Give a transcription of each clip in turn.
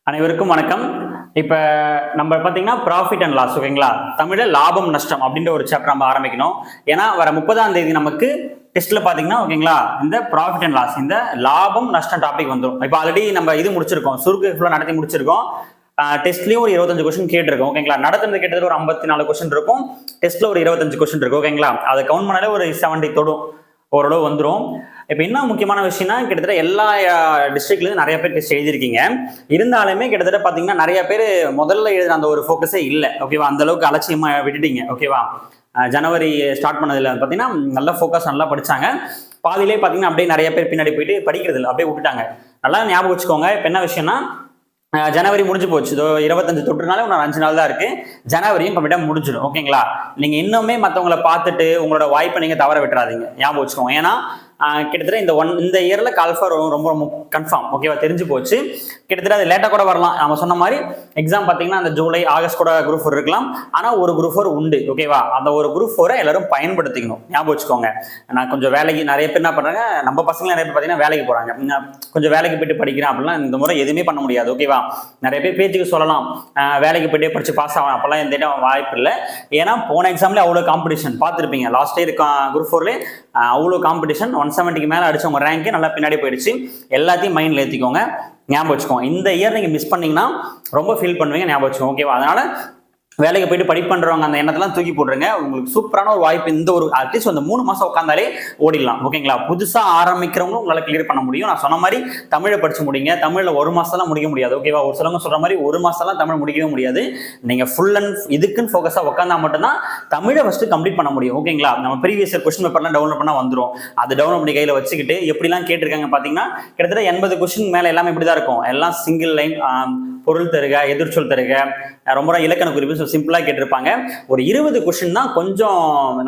அனைவருக்கும் வணக்கம். இப்போ நம்ம பார்த்தீங்கன்னா ப்ராஃபிட் அண்ட் லாஸ், ஓகேங்களா? தமிழில் லாபம் நஷ்டம் அப்படின்ற ஒரு சாப்டர் நம்ம ஆரம்பிக்கணும். ஏன்னா வர 30ஆம் தேதி நமக்கு டெஸ்ட்டில் பார்த்தீங்கன்னா, ஓகேங்களா, இந்த ப்ராஃபிட் அண்ட் லாஸ், இந்த லாபம் நஷ்டம் டாபிக் வந்துடும். இப்போ ஆல்ரெடி நம்ம இது முடிச்சிருக்கோம், சுருக்கு ஃபுல்லாக நடத்தி முடிச்சிருக்கோம். டெஸ்ட்லேயும் ஒரு 25 கொஸ்டின் கேட்டிருக்கோம், ஓகேங்களா? நடத்துறது கிட்டத்தட்ட ஒரு 54 கொஸ்டின் இருக்கும், டெஸ்ட்டில் ஒரு 25 கொஸ்டின் இருக்கும், ஓகேங்களா? அதை கவுண்ட் பண்ணாலே ஒரு 70 தொடும், ஓரளவு வந்துடும். இப்போ என்ன முக்கியமான விஷயம்னா, கிட்டத்தட்ட எல்லா டிஸ்ட்ரிக்ட்லேயும் நிறைய பேர் டெஸ்ட் எழுதிருக்கீங்க. இருந்தாலுமே கிட்டத்தட்ட பார்த்தீங்கன்னா நிறைய பேர் முதல்ல எழுதுன அந்த ஒரு ஃபோக்கஸே இல்லை, ஓகேவா? அந்த அளவுக்கு அலட்சியமாக விட்டுட்டீங்க, ஓகேவா? ஜனவரி ஸ்டார்ட் பண்ணதில் பார்த்தீங்கன்னா நல்ல ஃபோக்கஸ், நல்லா படித்தாங்க. பாதியிலே பார்த்தீங்கன்னா அப்படியே நிறைய பேர் பின்னாடி போயிட்டு படிக்கிறது இல்லை, அப்படியே விட்டுட்டாங்க. நல்லா ஞாபகம் வச்சுக்கோங்க. இப்போ என்ன விஷயம்னா, ஜனவரி முடிஞ்சு போச்சு, 25 தொற்றுனால இன்னும் 5 நாள் தான் இருக்கு. ஜனவரியும் கம்ப்ளீட்டாக முடிஞ்சிடும், ஓகேங்களா? நீங்க இன்னுமே மற்றவங்களை பார்த்துட்டு உங்களோட வாய்ப்பை நீங்க தவற விட்டுறாதீங்க, ஞாபகம் வச்சுக்கோங்க. ஏன்னா கிட்டத்தட்ட இந்த இயர்ல கால்ஃபார் ரொம்ப கன்ஃபார்ம், ஓகேவா? தெரிஞ்சு போச்சு. கிட்டத்தட்ட அது லேட்டாக கூட வரலாம். நம்ம சொன்ன மாதிரி எக்ஸாம் பார்த்தீங்கன்னா அந்த ஜூலை ஆகஸ்ட் கூட குரூப் 4 இருக்கலாம். ஆனால் ஒரு குரூப் 4 உண்டு, ஓகேவா? அந்த ஒரு குரூப் 4 எல்லாரும் பயன்படுத்திக்கணும், ஞாபகம் வச்சுக்கோங்க. நான் கொஞ்சம் வேலைக்கு நிறைய பேர் என்ன பண்ணுறாங்க, நம்ம பசங்க நிறைய பேர் பார்த்தீங்கன்னா வேலைக்கு போகிறாங்க. கொஞ்சம் வேலைக்கு போயிட்டு படிக்கிறேன் அப்படிலாம் இந்த முறை எதுவுமே பண்ண முடியாது, ஓகேவா? நிறைய பேர் பேச்சுக்கு சொல்லலாம், வேலைக்கு போயிட்டே படிச்சு பாஸ் ஆகலாம், அப்போல்லாம் எந்த இடம் வாய்ப்பு இல்லை. ஏன்னா போன எக்ஸாம்லேயே அவ்வளோ காம்படிஷன் பார்த்துருப்பீங்க. லாஸ்ட் இயர் குரூப் 4 அவ்வளோ காம்படிஷன், 170க்கு மேலே அடிச்சவங்க ரேங்க்கு நல்லா பின்னாடி போயிடுச்சு. எல்லாத்தையும் மைண்டில் ஏற்றிக்கோங்க, ஞாபகம் வச்சுக்கோங்க. இந்த இயர் நீங்கள் மிஸ் பண்ணீங்கன்னா ரொம்ப ஃபீல் பண்ணுவீங்க, ஞாபகம் வச்சுக்கோங்க, ஓகேவா? அதனால வேலைக்கு போயிட்டு படி பண்றவங்க அந்த எண்ணத்தெல்லாம் தூக்கி போட்டுருங்க. உங்களுக்கு சூப்பரான ஒரு வாய்ப்பு. இந்த ஒரு அட்லீஸ்ட் அந்த 3 மாசம் உட்காந்தாலே ஓடிடலாம், ஓகேங்களா? புதுசா ஆரம்பிக்கிறவங்க உங்களால கிளியர் பண்ண முடியும். நான் சொன்ன மாதிரி தமிழை படிச்சு முடிங்க. தமிழ்ல 1 மாசம்லாம் முடிக்க முடியாது, ஓகேவா? ஒரு சிலவங்க சொல்ற மாதிரி 1 மாசம்லாம் தமிழ் முடிக்கவே முடியாது. நீங்க ஃபுல் அண்ட் இதுக்குன்னு ஃபோக்கஸா உட்காந்தா மட்டும்தான் தமிழை ஃபர்ஸ்ட் கம்ப்ளீட் பண்ண முடியும், ஓகேங்களா? நம்ம ப்ரீவியஸ் இயர் கொஸ்டின் பேப்பர்லாம் டவுன்லோட் பண்ணா வந்துடும். அது டவுன்லோட் பண்ணி கையில வச்சுக்கிட்டு எப்படிலாம் கேட்டிருக்காங்க பாத்தீங்கன்னா, கிட்டத்தட்ட 80 கொஸ்டின் மேல எல்லாமே இப்படிதான் இருக்கும். எல்லாம் சிங்கிள் லைன், பொருள் தருக, எதிர்ச்சொல் தருக, ரொம்ப இலக்கண குறிப்பு சிம்பிளா கேட்டிருப்பாங்க. ஒரு 20 கொஸ்டின் தான் கொஞ்சம்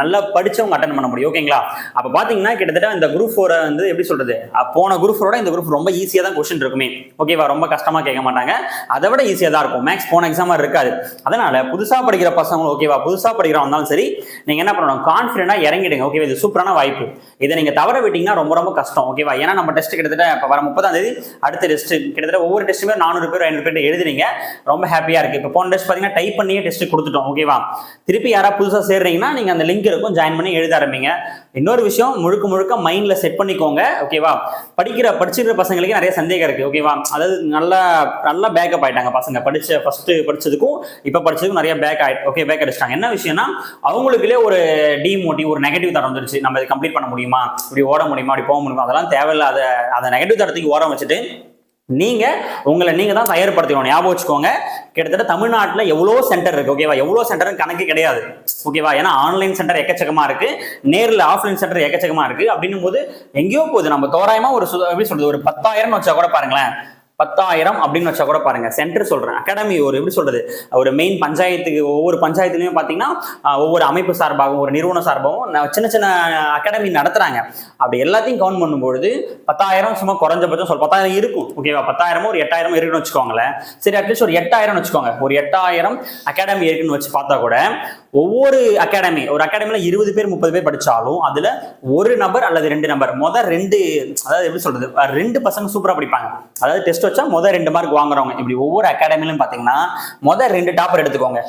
நல்லா படிச்சவங்க அட்டன் பண்ண முடியும், ஓகேங்களா? அப்ப பாத்தீங்கன்னா கிட்டத்தட்ட இந்த குரூப் 4 வந்து எப்படி சொல்றது, போன குரூப் 4 இந்த குரூப் ரொம்ப ஈஸியா தான் கொஸ்டின் இருக்குமே, ஓகேவா? ரொம்ப கஷ்டமா கேட்க மாட்டாங்க, அதை விட ஈஸியா தான் இருக்கும். மேக்ஸ் போன எக்ஸாமா இருக்காது. அதனால புதுசா படிக்கிற பசங்களும், ஓகேவா, புதுசா படிக்கிறவங்க இருந்தாலும் சரி, நீங்க என்ன பண்ணணும், கான்ஃபிடென்ட்டா இறங்கிடுங்க, ஓகேவா? இது சூப்பரான வாய்ப்பு. இதை நீங்க தவற விட்டீங்கன்னா ரொம்ப ரொம்ப கஷ்டம், ஓகேவா? ஏன்னா நம்ம டெஸ்ட் கிட்டத்தட்ட இப்ப வர 30ஆம் தேதி அடுத்த டெஸ்ட், கிட்டத்தட்ட ஒவ்வொரு டெஸ்ட்டுமே 400 பேர் 500 பேர் எழுதுறீங்க. ரொம்ப ஹாப்பியா இருக்கு. இப்போ போன டெஸ்ட் பாத்தீங்கன்னா டைப் பண்ணியே டெஸ்ட் கொடுத்துட்டோம், ஓகேவா? திருப்பி யாராவது புதுசா சேர்றீங்கன்னா நீங்க அந்த லிங்க் இருக்கும், ஜாயின் பண்ணி எழுத ஆரம்பிங்க. இன்னொரு விஷயம், முழுக்க முழுக்க மைண்ட்ல செட் பண்ணிக்கோங்க, ஓகேவா? படிச்சிருக்கிற பசங்களுக்கு நிறைய சந்தேகம் இருக்கு, ஓகேவா? அதாவது நல்லா பேக்கப் ஆயிட்டாங்க பசங்க. ஃபர்ஸ்ட் படிச்சதுக்கும் இப்ப படிச்சதுக்கும் நிறைய பேக் அடிச்சிட்டாங்க. என்ன விஷயம்னா, அவங்களுக்குள்ளே ஒரு டிமோட்டிவ், ஒரு நெகட்டிவ் தரம் வந்துருச்சு. நம்ம இதை கம்ப்ளீட் பண்ண முடியுமா, இப்படி ஓட முடியுமா, அப்படி போக முடியுமா, அதெல்லாம் தேவையில்லை. அதை நெகட்டிவ் தரத்துக்கு ஓட வச்சுட்டு உங்களை நீங்க தான் தயார்படுத்திக்கணும், ஞாபகம் வச்சுக்கோங்க. கிட்டத்தட்ட தமிழ்நாட்டில் எவ்வளோ சென்டர் இருக்கு, ஓகேவா? எவ்வளோ சென்டர் கணக்கு கிடையாது, ஓகேவா? ஏன்னா ஆன்லைன் சென்டர் எக்கச்சக்கமா இருக்கு, நேரில் ஆஃப்லைன் சென்டர் எக்கச்சக்கமா இருக்கு. அப்படின்னும் போது எங்கேயோ போகுது. நம்ம தோராயமா எப்படி சொல்றது, ஒரு 10,000 வச்சா கூட பாருங்களேன், 10,000 அப்படின்னு வச்சா கூட பாருங்க. சென்டர் சொல்றேன், அகாடமி, ஒரு எப்படி சொல்றது, ஒரு மெயின் பஞ்சாயத்துக்கு, ஒவ்வொரு பஞ்சாயத்துலயும் பாத்தீங்கன்னா ஒவ்வொரு அமைப்பு சார்பாகவும் ஒரு நிறுவன சார்பாகவும் சின்ன சின்ன அகாடமி நடத்துறாங்க. அப்படி எல்லாத்தையும் கவுண்ட் பண்ணும்பொழுது 10,000 சும்மா குறைஞ்சபட்சம் 10,000 இருக்கும், ஓகேவா? 10,000 ஒரு 8,000 இருக்குன்னு வச்சுக்கோங்களேன். சரி, அட்லீஸ்ட் ஒரு 8,000 வச்சுக்கோங்க. ஒரு 8,000 அகாடமி இருக்குன்னு வச்சு பார்த்தா கூட, ஒவ்வொரு ஒரு அகாடமில 20 பேர் 30 பேர் படிச்சாலும் அதுல ஒரு நபர் அல்லது 2 நபர், அதாவது எப்படி சொல்றது, 2 பசங்க சூப்பரா படிப்பாங்க. அதாவது டெஸ்ட் வச்சா 2 மார்க் வாங்குறவங்க. இப்படி ஒவ்வொரு அகாடமிலும் பாத்தீங்கன்னா 2 டாப்பர் எடுத்துக்கோங்க,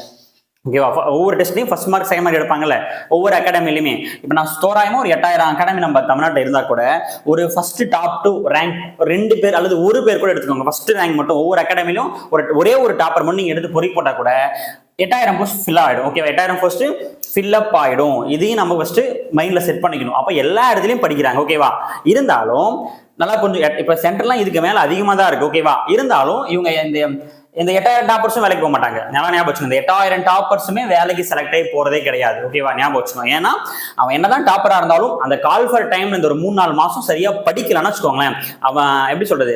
ஓகேவா? ஒவ்வொரு டெஸ்ட்லையும் ஃபர்ஸ்ட் மார்க் செகண்ட் மார்க் எடுப்பாங்கல்ல, ஒவ்வொரு அகாடமிலையுமே. இப்போ நான் தோராயமா ஒரு 8,000 அகாடமி நம்ம தமிழ்நாட்டில் இருந்தா கூட, ஒரு ஃபர்ஸ்ட் டாப் 2 ரேங்க் 2 பேர் அல்லது 1 பேர் கூட எடுத்துக்கோங்க. ஃபர்ஸ்ட் ரேங்க் மட்டும் ஒவ்வொரு அகாடமிலும் ஒரே ஒரு டாப்பர் மட்டும் நீங்க எடுத்து பொறுக்கி போட்டா கூட 8,000 போஸ்ட் ஃபில் ஆயிடும், ஓகேவா? 8,000 போஸ்ட் ஃபில் அப் ஆயிடும். இதையும் நம்ம ஃபர்ஸ்ட் மைண்ட்ல செட் பண்ணிக்கணும். அப்ப எல்லா இடத்துலயும் படிக்கிறாங்க, ஓகேவா? இருந்தாலும் நல்லா கொஞ்சம் இப்ப சென்டர்லாம் இதுக்கு மேல அதிகமா தான் இருக்கு, ஓகேவா? இருந்தாலும் இவங்க இந்த 8,000 டாப்பர்ஸும் வேலைக்கு போக மாட்டாங்க. ஞாபகம் வச்சுக்கோங்க. இந்த 8,000 டாப்பர்ஸுமே வேலைக்கு செலக்ட் ஆகி போறதே கிடையாது, ஓகேவா? ஞாபகம் வச்சுக்கோங்க. ஏன்னா அவன் என்னதான் டாப்பரா இருந்தாலும் அந்த கால் ஃபார் டைம் இந்த ஒரு 3-4 மாசம் சரியா படிக்கலன்னு வச்சுக்கோங்களேன், அவன் எப்படி சொல்றது,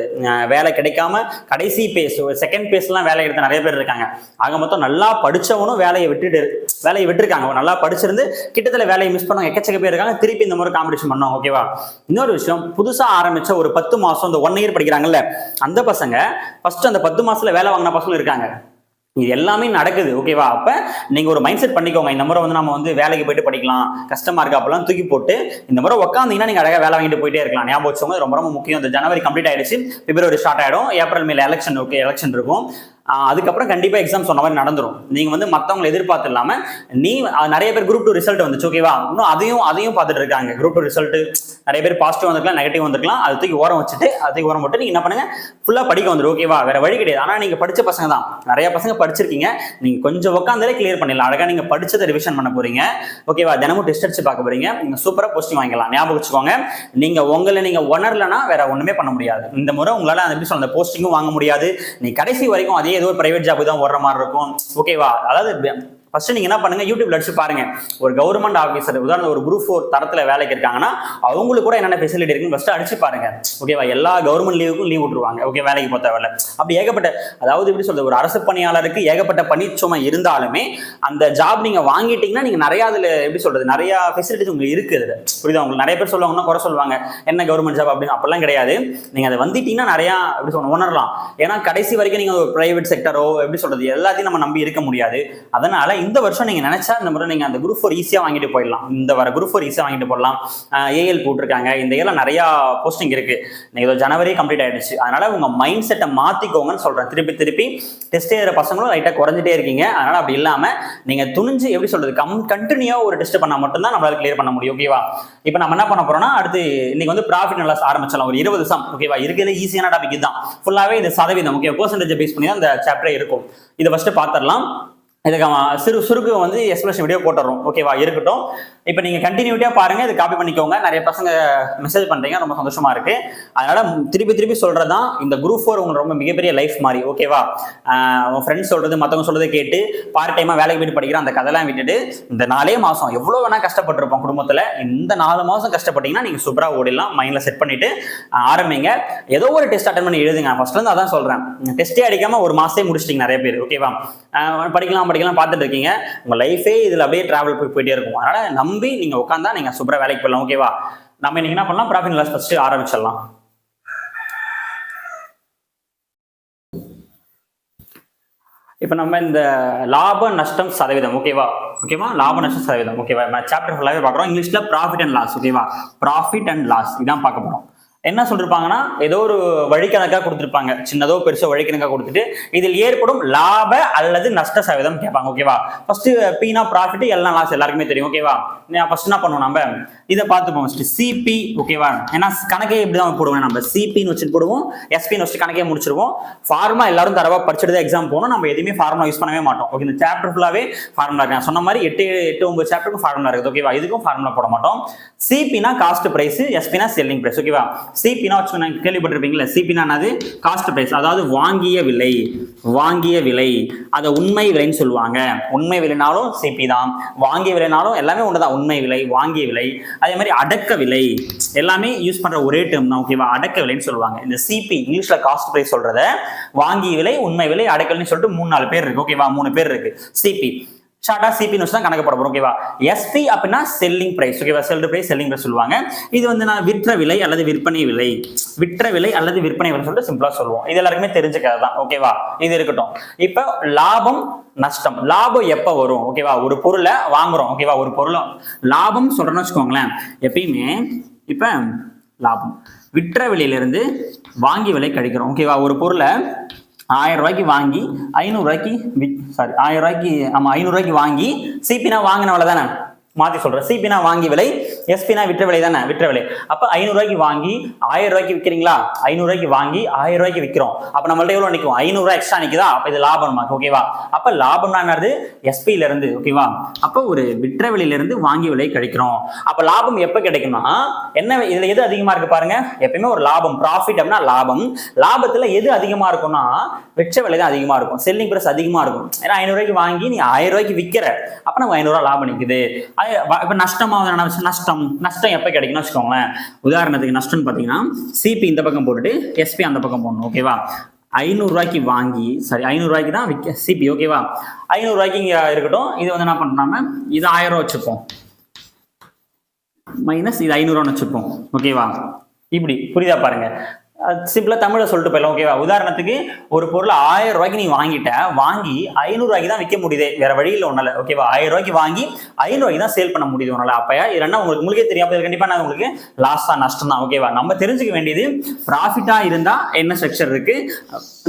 வேலை கிடைக்காம கடைசி பேஸ், செகண்ட் பேஸ்லாம் வேலை எடுத்த நிறைய பேர் இருக்காங்க. ஆக மொத்தம் நல்லா படிச்சவனும் வேலையை விட்டுருக்காங்க. நல்லா படிச்சிருந்து கிட்டத்தட்ட வேலையை மிஸ் பண்ணவங்க எக்கச்சக்க பேர் இருக்காங்க. திருப்பி இந்த மாதிரி காம்படிஷன் பண்ணுவாங்க, ஓகேவா? இன்னொரு விஷயம், புதுசா ஆரம்பிச்ச ஒரு 10 மாசம், இந்த 1 இயர் படிக்கிறாங்கல்ல, அந்த பசங்க ஃபர்ஸ்ட் அந்த 10 மாசத்துல வேலை வாங்கின பசங்க இருக்காங்க. இது எல்லாமே நடக்குது. ஓகேவா? அப்ப நீங்க ஒரு மைண்ட் செட் பண்ணிக்கோங்க. இந்த முறை வந்து நம்ம வந்து வேலைக்கு போயிட்டு படிக்கலாம், கஷ்டமா இருக்கு அப்பெல்லாம் தூக்கி போட்டு இந்த முறை உட்காந்தீங்கன்னா நீங்க அழகா வேலை வாங்கிட்டு போயிட்டே இருக்கலாம். ஞாபகம் வச்சுக்கோங்க, ரொம்ப ரொம்ப முக்கியம். இந்த ஜனவரி கம்ப்ளீட் ஆயிடுச்சு, பிப்ரவரி ஸ்டார்ட் ஆயிடும், ஏப்ரல் மேல எலெக்ஷன். ஓகே, எலெக்ஷன் இருக்கும். அதுக்கப்புறம் கண்டிப்பா எக்ஸாம் சொன்ன மாதிரி நடந்துரும். நீங்க வந்து மத்தவங்களை எதிர்பார்த்து இல்லாம நிறைய பேர் குரூப் 2 ரிசல்ட் வந்துச்சு. ஓகேவா? இன்னும் அதையும் பார்த்துட்டு இருக்காங்க. குரூப் 2 ரிசல்ட் நிறைய பேர் பாசிட்டிவ் வந்திருக்கலாம், நெகட்டிவ் வந்திருக்கலாம். அது தூக்கி ஓரம் வச்சுட்டு ஓரம் போட்டு நீங்க என்ன பண்ணுங்க, ஃபுல்லா படிக்க வந்துடும். ஓகேவா? வேற வழி கிடையாது. ஆனா நீங்க படிச்ச பசங்க தான், நிறைய பசங்க படிச்சிருக்கீங்க. நீங்க கொஞ்சம் உட்காந்தாலே கிளியர் பண்ணிடலாம். அழகா நீங்க படிச்சதை ரிவிஷன் பண்ண போறீங்க. ஓகேவா? தினமும் டெஸ்ட் அடிச்சு பார்க்க போறீங்க. நீங்க சூப்பரா போஸ்டிங் வாங்கிக்கலாம். ஞாபகம் வச்சுக்கோங்க, நீங்க உங்களை நீங்க உணரலன்னா வேற ஒண்ணுமே பண்ண முடியாது. இந்த முறை உங்களால அந்த போஸ்டிங்கும் வாங்க முடியாது. நீ கடைசி வரைக்கும் அதே ஏதோ பிரைவேட் ஜாப் தான் ஓடுற மாதிரி இருக்கும். ஓகேவா? அதாவது ஃபர்ஸ்ட் நீங்க என்ன பண்ணுங்க, யூடியூப்ல அடிச்சு பாருங்க. ஒரு கவர்மெண்ட் ஆஃபீஸர், உதாரணம் ஒரு குரூப் 4 தரத்துல வேலைக்கு இருக்காங்கன்னா அவங்களுக்கு கூட என்னென்ன ஃபெசிலிட்டி இருக்குன்னு ஃபர்ஸ்ட் அடிச்சு பாருங்க. ஓகேவா? எல்லா கவர்மெண்ட் லீவுக்கும் லீவ் விட்டுருவாங்க. ஓகே, வேலைக்கு போக தேவையில்ல. அப்படி ஏகப்பட்ட, அதாவது எப்படி சொல்றது, ஒரு அரசு பணியாளருக்கு ஏகப்பட்ட பணிச்சுமை இருந்தாலுமே அந்த ஜாப் நீங்க வாங்கிட்டீங்கன்னா நீங்க நிறைய அதுல எப்படி சொல்றது, நிறைய ஃபெசிலிட்டிஸ் உங்களுக்கு இருக்குது. புரியுதா? உங்களுக்கு நிறைய பேர் சொல்லுவாங்கன்னா குறை சொல்லுவாங்க, என்ன கவர்மெண்ட் ஜாப் அப்படின்னு. அப்படிலாம் கிடையாது. நீங்க அதை வந்துட்டீங்கன்னா நிறைய எப்படி சொல்ல உணரலாம். ஏன்னா கடைசி வரைக்கும் நீங்க ஒரு பிரைவேட் செக்டரோ எப்படி சொல்றது எல்லாத்தையும் நம்ம நம்பி இருக்க முடியாது. அதனால இந்த வருஷம் நீங்க நினைச்சா இந்த முறை நீங்க அந்த குரூப் 4 ஈஸியா வாங்கிட்டு போயிடலாம். இந்த வர குரூப் 4 ஈஸியா வாங்கிட்டு போடலாம். ஏஎல் போட்டிருக்காங்க, இந்த ஏல நிறைய போஸ்டிங் இருக்கு. நீங்க ஜனவரி கம்ப்ளீட் ஆயிடுச்சு. அதனால உங்க மைண்ட் செட்டை மாத்திக்கோங்கன்னு சொல்றேன். திருப்பி டெஸ்ட் எழுதுற பசங்களும் லைட்டா குறைஞ்சிட்டே இருக்கீங்க. அதனால அப்படி இல்லாம நீங்க துணிஞ்சு எப்படி சொல்றது கண்டினியூவா ஒரு டெஸ்ட் பண்ணா மட்டும்தான் நம்மளால கிளியர் பண்ண முடியும். ஓகேவா? இப்போ நம்ம என்ன பண்ண போறோம்னா, அடுத்து இன்னைக்கு வந்து ப்ராஃபிட் அண்ட் லாஸ் ஆரம்பிச்சலாம். ஒரு 20 சம். ஓகேவா? இருக்கிறது ஈஸியான டாபிக் இதுதான். ஃபுல்லாவே இது சதவீதம். ஓகே, பெர்சன்டேஜ் பேஸ் பண்ணி தான் இந்த சாப்டர் இருக்கும். இதை ஃபர்ஸ்ட் பாத்திரலாம். இதுக்கு சுருக்கு வந்து எக்ஸ்பிளேஷன் வீடியோ போட்டுறோம். ஓகேவா? இருக்கட்டும். இப்போ நீங்க கண்டினியூட்டியா பாருங்க, இது காப்பி பண்ணிக்கோங்க. நிறைய பசங்க மெசேஜ் பண்றீங்க, ரொம்ப சந்தோஷமா இருக்கு. அதனால திருப்பி சொல்றதுதான், இந்த குரூப் 4 உங்களுக்கு ரொம்ப மிகப்பெரிய லைஃப் மாதிரி. ஓகேவா? உங்க ஃப்ரெண்ட்ஸ் சொல்றது, மத்தவங்க சொல்றதை கேட்டு பார்ட் டைமா வேலைக்கு போயிட்டு படிக்கிற அந்த கதையெல்லாம் விட்டுட்டு இந்த 4 மாசம் எவ்வளவு வேணா கஷ்டப்பட்டிருப்போம் குடும்பத்துல, இந்த 4 மாசம் கஷ்டப்பட்டீங்கன்னா நீங்க சூப்பரா ஓடிடலாம். மைண்ட்ல செட் பண்ணிட்டு ஆரம்பிங்க. ஏதோ ஒரு டெஸ்ட் அட்டன் பண்ணி எழுதுங்க. ஃபர்ஸ்ட்ல இருந்து அதான் சொல்றேன், டெஸ்டே அடிக்காம ஒரு மாசத்தை முடிச்சிட்டீங்க நிறைய பேர். ஓகேவா? படிக்கலாம் பார்த்துட்டு இருக்கீங்க. உங்க லைஃபே இதுல அப்படியே டிராவல் போயிட்டே இருக்கும். அதனால நம்பி நீங்க உட்காந்தா நீங்க சூப்பரா வேலைக்கு போயிடலாம். ஓகேவா? நம்ம இன்னைக்கு என்ன பண்ணலாம், ப்ராஃபிட் அண்ட் லாஸ் ஃபர்ஸ்ட் ஆரம்பிச்சிடலாம். இப்ப நம்ம இந்த லாப நஷ்டம் சதவீதம். ஓகேவா? லாப நஷ்டம் சதவீதம். ஓகேவா? சாப்டர் ஃபுல்லாவே பார்க்குறோம். இங்கிலீஷ்ல ப்ராஃபிட் அண்ட் லாஸ். ஓகேவா? ப்ராஃபிட் அண்ட் லாஸ் இதான் பார்க்க போறோம். என்ன சொல்லிருப்பாங்கன்னா, ஏதோ ஒரு வழிக்கணக்கா கொடுத்துருப்பாங்க, சின்னதோ பெருசோ வழிக்கணக்கா கொடுத்துட்டு இதில் ஏற்படும் லாப அல்லது நஷ்ட சதவீதம் கேட்பாங்க. ஓகேவா? ஃபர்ஸ்ட் பீனா ப்ராஃபிட், எல்லாம் லாஸ் எல்லாருக்குமே தெரியும். ஓகேவா? ஃபர்ஸ்ட் என்ன பண்ணுவோம், நம்ம இதை பார்த்துப்போம். சிபி. ஓகேவா? ஏன்னா கணக்கே இப்படிதான் போடுவோம். நம்ம சிபின்னு வச்சுட்டு போடுவோம், எஸ்பின்னு வச்சுட்டு கணக்கே முடிச்சிருவோம். ஃபார்முலா எல்லாரும் தரவா படிச்சுட்டு தான் எக்ஸாம் போகணும். நம்ம எதுவுமே ஃபார்முலா யூஸ் பண்ணவே மாட்டோம். ஓகே, இந்த சாப்டர் ஃபுல்லாவே ஃபார்முலா இருக்கு. நான் சொன்ன மாதிரி 8-9 சாப்டருக்கு ஃபார்முலா இருக்குது. ஓகேவா? இதுக்கும் ஃபார்முலா போட மாட்டோம். சிபினா காஸ்ட் பிரைஸ், எஸ்பினா செல்லிங் பிரைஸ். ஓகேவா? சிபினா கேள்விப்பட்டிருப்பீங்களா? சிபினா என்னது? காஸ்ட் பிரைஸ், அதாவது வாங்கிய விலை. அதை உண்மை விலைன்னு சொல்லுவாங்க. உண்மை விலைனாலும் சிபி தான், வாங்கிய விலைனாலும் எல்லாமே ஒண்ணுதான். உண்மை விலை, வாங்கிய விலை. அதே மாதிரி அடக்க விலை, எல்லாமே யூஸ் பண்ற ஒரே டேர்ம் தான். ஓகேவா? அடக்க விலைன்னு சொல்லுவாங்க. இந்த சிபி இங்கிலீஷ்ல காஸ்ட் பிரைஸ் சொல்றத வாங்கிய விலை, உண்மை விலை, அடக்க விலைன்னு சொல்லிட்டு 3-4 பேர் இருக்கு. ஓகேவா? 3 பேர் இருக்கு. சிபி ஷார்ட்டா சிபின்னு வச்சு தான் கணக்கு போட போறோம். ஓகேவா? எஸ்பி அப்படின்னா செல்லிங் பிரைஸ். ஓகேவா? செல்டு பிரைஸ், செல்லிங் பிரைஸ் சொல்லுவாங்க. இது வந்து நான் விற்ற விலை அல்லது விற்பனை விலை, சொல்லிட்டு சிம்பிளா சொல்லுவோம். இது எல்லாருக்குமே தெரிஞ்சுக்கிறது தான். ஓகேவா? இது இருக்கட்டும். இப்ப லாபம் நஷ்டம். லாபம் எப்ப வரும்? ஓகேவா? ஒரு பொருளை வாங்குறோம். ஓகேவா? ஒரு பொருளை லாபம் சொல்றேன்னு வச்சுக்கோங்களேன். எப்பயுமே இப்ப லாபம் விற்ற விலையிலிருந்து வாங்கி விலை கழிக்கிறோம். ஓகேவா? ஒரு பொருளை 1000 ரூபாய்க்கு வாங்கி 500 ரூபாய்க்கு 1000 ரூபாய்க்கு, ஆமா 500 ரூபாய்க்கு வாங்கி, சிபினா வாங்கின விலை தானே, மாத்தி சொல்றேன். சிபினா வாங்கி விலை, எஸ்பினா விற்ற விலை தானே, விற்ற விலை. அப்ப 500 ரூபாய்க்கு வாங்கி 1000 ரூபாய்க்கு விற்கிறீங்களா? 500 ரூபாய்க்கு வாங்கி 1000 ரூபாய்க்கு விற்கிறோம். அப்ப நம்மள்ட்ட எவ்வளவு நிற்கும்? 500 ரூபாய் எக்ஸ்ட்ரா நிக்குதா? அப்ப இது லாபம். ஓகேவா? அப்ப லாபம்னா என்னது? எஸ்பில இருந்து. ஓகேவா? அப்ப ஒரு விற்ற விலையில இருந்து வாங்கி விலை கழிக்கிறோம். அப்ப லாபம் எப்ப கிடைக்கும்னா, என்ன இதுல எது அதிகமா இருக்கு பாருங்க. எப்பயுமே ஒரு லாபம், ப்ராஃபிட் அப்படின்னா லாபம். லாபத்துல எது அதிகமா இருக்கும்னா விற்ற விலை தான் அதிகமா இருக்கும். செல்லிங் பிரைஸ் அதிகமா இருக்கும். ஏன்னா 500 ரூபாய்க்கு வாங்கி நீ 1000 ரூபாய்க்கு விற்கிற, அப்ப நம்ம 500 ரூபாய் லாபம் நிக்குது. இப்ப நஷ்டம் எப்ப கிடைக்கும்னு வச்சுக்கோங்களேன். உதாரணத்துக்கு நஷ்டம் பாத்தீங்கன்னா, சிபி இந்த பக்கம் போட்டுட்டு எஸ்பி அந்த பக்கம் போடணும். ஓகேவா? 500 ரூபாய்க்கு வாங்கி, 500 ரூபாய்க்கு தான் விற்க சிபி. ஓகேவா? 500 ரூபாய்க்கு இங்க இருக்கட்டும். இது வந்து என்ன பண்றாம, இது 1000 ரூபாய் வச்சுப்போம், மைனஸ் இது 500 ரூபாய் வச்சுப்போம். ஓகேவா? இப்படி புரியுதா பாருங்க. சிம்பிளா தமிழ்ல சொல்லிட்டு போயிடலாம். ஓகேவா? உதாரணத்துக்கு ஒரு பொருள் 1000 ரூபாய்க்கு நீ வாங்கிட்ட, வாங்கி 500 ரூபாய்க்கு தான் விற்க முடியுது, வேற வழியில் ஒன்னால. ஓகேவா? 1000 ரூபாய்க்கு வாங்கி 500 ரூபாய்க்கு தான் சேல் பண்ண முடியுது உன்னால. அப்ப இல்லைன்னா உங்களுக்கே தெரியாம கண்டிப்பா நான் உங்களுக்கு லாஸா நஷ்டம் தான். ஓகேவா? நம்ம தெரிஞ்சுக்க வேண்டியது ப்ராஃபிட்டா இருந்தா என்ன ஸ்ட்ரக்சர் இருக்கு,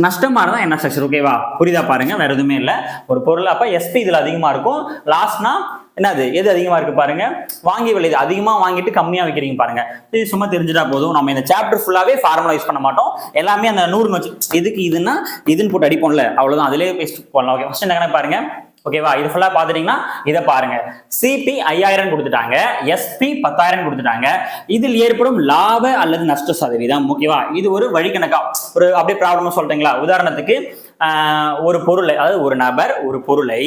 நஷ்டமா இருந்தா என்ன ஸ்ட்ரக்சர். ஓகேவா? புரியுதா பாருங்க, வேற எதுவுமே இல்லை. ஒரு பொருள் அப்ப எஸ்பி இதுல அதிகமா இருக்கும், லாஸ்னா என்னது எது அதிகமா இருக்கு பாருங்க, வாங்கி விலை அதிகமா வாங்கிட்டு கம்மியா வைக்கிறீங்க பாருங்க. இது சும்மா தெரிஞ்சுட்டா போதும். நம்ம இந்த சாப்டர் ஃபுல்லாவே ஃபார்முலா யூஸ் பண்ண மாட்டோம், எல்லாமே அந்த 100 வச்சு எதுக்கு இதுன்னா இதுன்னு போட்டு அடிப்போம்ல, அவ்வளவுதான். அதிலேயே பேஸ்ட் போடலாம். ஓகே, ஃபர்ஸ்ட் என்ன பாருங்க. ஓகேவா? இது ஃபுல்லா பாத்துட்டீங்கன்னா இதை பாருங்க. சிபி 5000 கொடுத்துட்டாங்க, எஸ்பி 10000 கொடுத்துட்டாங்க. இதில் ஏற்படும் லாப அல்லது நஷ்ட சதவீதம். ஓகேவா? இது ஒரு வழிக்கணக்கா ஒரு அப்படியே ப்ராப்ளமா சொல்றீங்களா? உதாரணத்துக்கு ஒரு பொருளை, அதாவது ஒரு நபர் ஒரு பொருளை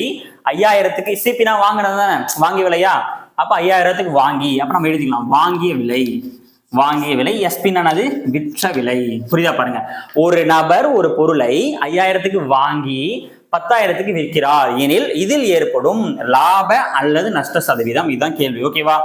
5000க்கு, சிபினா வாங்கினது தானே, வாங்கி விலையா, அப்ப 5000க்கு வாங்கி, அப்ப நம்ம எழுதிக்கலாம் வாங்கிய விலை. வாங்கிய விலை. எஸ்பின்னானது விற்ற விலை. புரியுதா பாருங்க, ஒரு நபர் ஒரு பொருளை 5000க்கு வாங்கி 10000க்கு விற்கிறார் எனில் இதில் ஏற்படும் லாப அல்லது நஷ்ட சதவீதம். இதுதான் கேள்வி. ஓகேவா?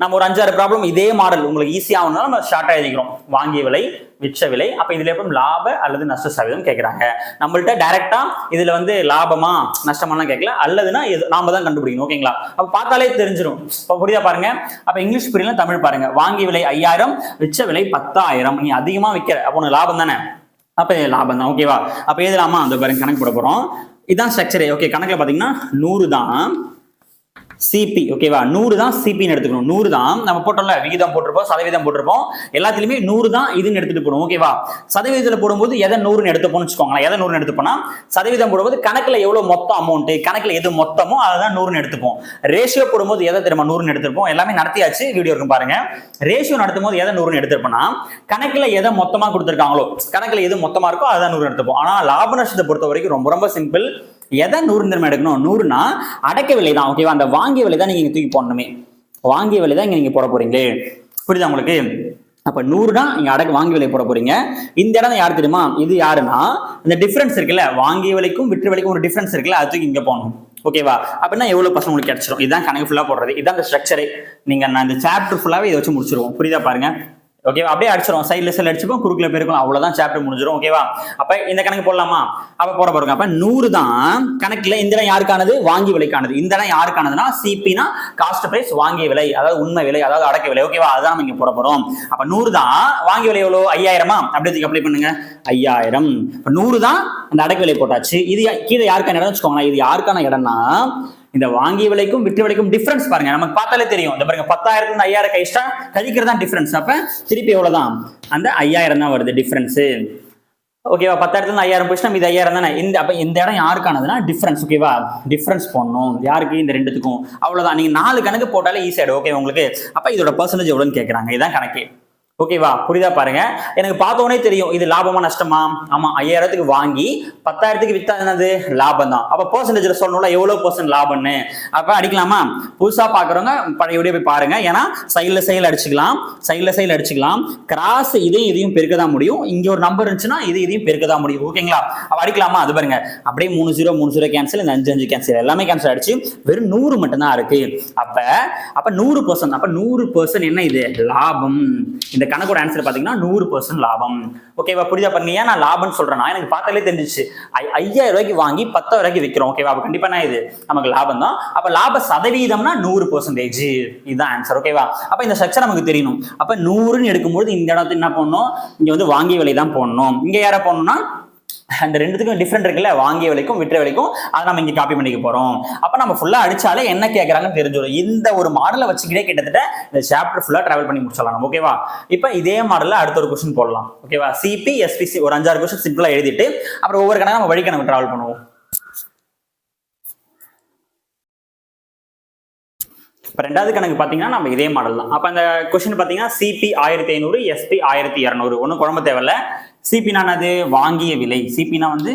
நம்ம ஒரு 5-6 ப்ராப்ளம் இதே மாடல் உங்களுக்கு ஈஸியா ஆகணும்னா நம்ம ஷார்ட்டா எழுதிக்கிறோம். வாங்கிய விலை, விற்ற விலை, அப்ப இதுல ஏற்படும் லாப அல்லது நஷ்ட சதவீதம் கேட்கறாங்க. நம்மள்ட்ட டைரக்டா இதுல லாபமா நஷ்டமாலாம் கேட்கல, அல்லதுன்னா நாம தான் கண்டுபிடிக்கணும். ஓகேங்களா? அப்ப பார்த்தாலே தெரிஞ்சிடும். புரியுதா பாருங்க. அப்ப இங்கிலீஷ் புரியல, தமிழ் பாருங்க. வாங்கிய விலை 5000, விற்ற விலை 10000. நீ அதிகமா விற்கிற, அப்போ உனக்கு லாபம் தானே, அப்ப லாபம் தான். ஓகேவா? அப்ப எழுதலாமா? அந்த பாருங்க, கணக்கு போட போறோம். இதான் ஸ்ட்ரக்சரே. ஓகே, கணக்குல பாத்தீங்கன்னா 100 தான் சிபி. ஓகேவா? 100 தான் சிபின்னு எடுத்துக்கணும். 100 தான் நம்ம போட்டோம்ல, விகிதம் போட்டிருப்போம், சதவீதம் போட்டிருப்போம், எல்லாத்துலயுமே 100 தான் இதுன்னு எடுத்துட்டு போகணும். ஓகேவா? சதவீதத்துல போடும்போது எதை 100ன்னு எடுத்துப்போம்னு வச்சுக்கோங்களேன். எதை 100ன்னு எடுத்துப்போனா, சதவீதம் போடும்போது கணக்குல எவ்வளவு மொத்த அமௌண்ட், கணக்குல எது மொத்தமோ அதான் 100ன்னு எடுத்துப்போம். ரேஷியோ போடும்போது எதை திரும்ப 100ன்னு எடுத்துப்போம். எல்லாமே நடத்தியாச்சு, வீடியோ இருக்கும் பாருங்க. ரேஷியோ நடத்தும் போது எதை 100ன்னு எடுத்துப்போம்னா, கணக்குல எதை மொத்தமா கொடுத்துருக்காங்களோ, கணக்குல எது மொத்தமா இருக்கோ அதான் 100 எடுத்துப்போம். ஆனா லாப நஷ்டத்தை பொறுத்த வரைக்கும் ரொம்ப ரொம்ப சிம்பிள். எதை 100 திரும்ப எடுக்கணும்? 100னா அடக்க விலை தான். ஓகேவா? அந்த வாங்கிய விலை தான் நீங்க தூக்கி போடணுமே. வாங்கிய விலை தான் இங்க நீங்க போட போறீங்க. புரியுதா உங்களுக்கு? அப்ப 100 தான் இங்க வாங்கிய விலை போட போறீங்க. இந்த இடம் யாரு தெரியுமா? இது யாருன்னா இந்த டிஃபரன்ஸ் இருக்குல்ல, வாங்கிய விலைக்கும் விற்ற விலைக்கும் ஒரு டிஃபரன்ஸ் இருக்குல்ல, அது தூக்கி இங்க போடணும். ஓகேவா? அப்படின்னா எவ்வளவு பர்சன்ட் உங்களுக்கு கிடைச்சிடும். இதுதான் கணக்கு ஃபுல்லா போடுறது. இதுதான் இந்த ஸ்ட்ரக்சரே. நீங்க நான் இந்த சாப்டர் ஃபுல்லாவே இதை வச்சு முடிச்சிருவோம். புரியுதா பாருங்க. ஓகேவா? அப்படியே அடிச்சிரும், சைட்ல செல் அடிச்சுப்போம், குறுக்குல பேருக்கும், அவ்வளவுதான், சாப்டர் முடிஞ்சிடும். ஓகேவா? அப்ப இந்த கணக்கு போடலாமா? அப்ப போட போறோம். அப்ப 100 தான் கணக்குல இந்த இடம் யாருக்கானது? வாங்கி விலைக்கானது. இந்த இடம் யாருக்கானதுன்னா சிபினா காஸ்ட் பிரைஸ், வாங்கிய விலை, அதாவது உண்மை விலை, அதாவது அடக்க விலை. ஓகேவா? அதான் நம்ம இங்க போட போறோம். அப்ப 100 தான் வாங்கிய விலை. எவ்வளவு? 5000. அப்படியே அப்ளை பண்ணுங்க, 5000. 100 தான் அந்த அடக்க விலை போட்டாச்சு. இது கீழே யாருக்கான இடம் வச்சுக்கோங்க. இது யாருக்கான இடம்னா இந்த வாங்கிய விலைக்கும் விற்ற விலைக்கும் டிஃபரன்ஸ் பாருங்க, நமக்கு பார்த்தாலே தெரியும். இந்த பாருங்க, 10,000 5000 கழிச்சா கழிக்கிறது தான் டிஃபரன்ஸ். அப்ப திருப்பி எவ்வளவுதான்? அந்த 5000 தான் வருது டிஃபரன்ஸ். ஓகேவா? 10,000 5000 போயிடுச்சுன்னா இது 5000 தானே. அப்ப இந்த இடம் யாருக்கானதுன்னா டிஃபரன்ஸ். ஓகேவா? டிஃபரன்ஸ் போடணும். யாருக்கு? இந்த ரெண்டுத்துக்கும். அவ்வளவுதான். நீங்க 4 கணக்கு போட்டாலே ஈஸி ஆயிடும். ஓகே உங்களுக்கு? அப்ப இதோட பெர்சன்டேஜ் எவ்வளவுன்னு கேட்கறாங்க. இதான் கணக்கு. ஓகேவா? புரியுதா பாருங்க. எனக்கு பார்த்தோன்னே தெரியும் இது லாபமா நஷ்டமா. ஆமா, 5000க்கு வாங்கி 10000க்கு வித்தா என்னது? லாபம் தான். அப்ப பெர்சன்டேஜ்ல சொல்லணும்ல எவ்வளவு பெர்சன்ட் லாபம்னு. அப்ப அடிக்கலாமா? புதுசா பாக்குறவங்க பழைய வீடியோ போய் பாருங்க. ஏன்னா சைட்ல அடிச்சுக்கலாம், சைட்ல அடிச்சுக்கலாம். கிராஸ் இதையும் பெருக்க தான் முடியும். இங்க ஒரு நம்பர் இருந்துச்சுன்னா இதையும் பெருக்க தான் முடியும். ஓகேங்களா? அப்ப அடிக்கலாமா? அது பாருங்க, அப்படியே 3 0 கேன்சல், இந்த 5 கேன்சல், எல்லாமே கேன்சல் ஆயிடுச்சு. வெறும் 100 மட்டும் தான் இருக்கு. அப்ப 100%. அப்ப 100% என்ன இது? லாபம். இந்த கணக்கோட ஆன்சர் பாத்தீங்கன்னா 100% லாபம். ஓகேவா? புரியுதா பாருங்க. ஏன் நான் லாபம்னு சொல்றேன்னா எனக்கு பார்த்தாலே தெரிஞ்சிச்சு. 5000 ரூபாய்க்கு வாங்கி 10,000 ரூபாய்க்கு விற்கிறோம். ஓகேவா? அப்ப கண்டிப்பா இது நமக்கு லாபம் தான். அப்ப லாப சதவீதம்னா 100%. இதுதான் ஆன்சர். ஓகேவா? அப்ப இந்த ஸ்ட்ரக்சர் நமக்கு தெரியணும். அப்ப 100ன்னு எடுக்கும்போது இந்த இடத்துல என்ன பண்ணணும்? இங்க வாங்கிய விலை தான் போடணும். இங்க யார போடணும்னா அந்த ரெண்டுத்துக்கும் டிஃபரெண்ட் இருக்குல்ல, வாங்கிய விலைக்கும் விற்ற விலைக்கும், அதை நம்ம இங்க காப்பி பண்ணிக்க போறோம். அப்ப நம்ம ஃபுல்லா அடிச்சாலே என்ன கேட்கறாங்கன்னு தெரிஞ்சிடும். இந்த ஒரு மாடலை வச்சுக்கிட்டே கிட்டத்தட்ட இந்த சாப்டர் ஃபுல்லா டிராவல் பண்ணி முடிச்சிடலாம். ஓகேவா? இப்ப இதே மாடல்ல அடுத்த ஒரு கொஸ்டின் போடலாம். ஓகேவா? சிபி எஸ்பிசி ஒரு 5-6 கொஸ்டின் சிம்பிளா எழுதிட்டு அப்புறம் ஒவ்வொரு கணக்கு நம்ம வழிக்கணக்கு டிராவல் பண்ணுவோம். இப்போ ரெண்டாவது கணக்கு பார்த்தீங்கன்னா நம்ம இதே மாடல் தான். அப்போ அந்த கொஸ்டின் பார்த்தீங்கன்னா சிபி 1500, எஸ்பி 1200. ஒன்றும் குழம்பு தேவையில்ல. சிபினா என்னது? வாங்கிய விலை. சிபினா வந்து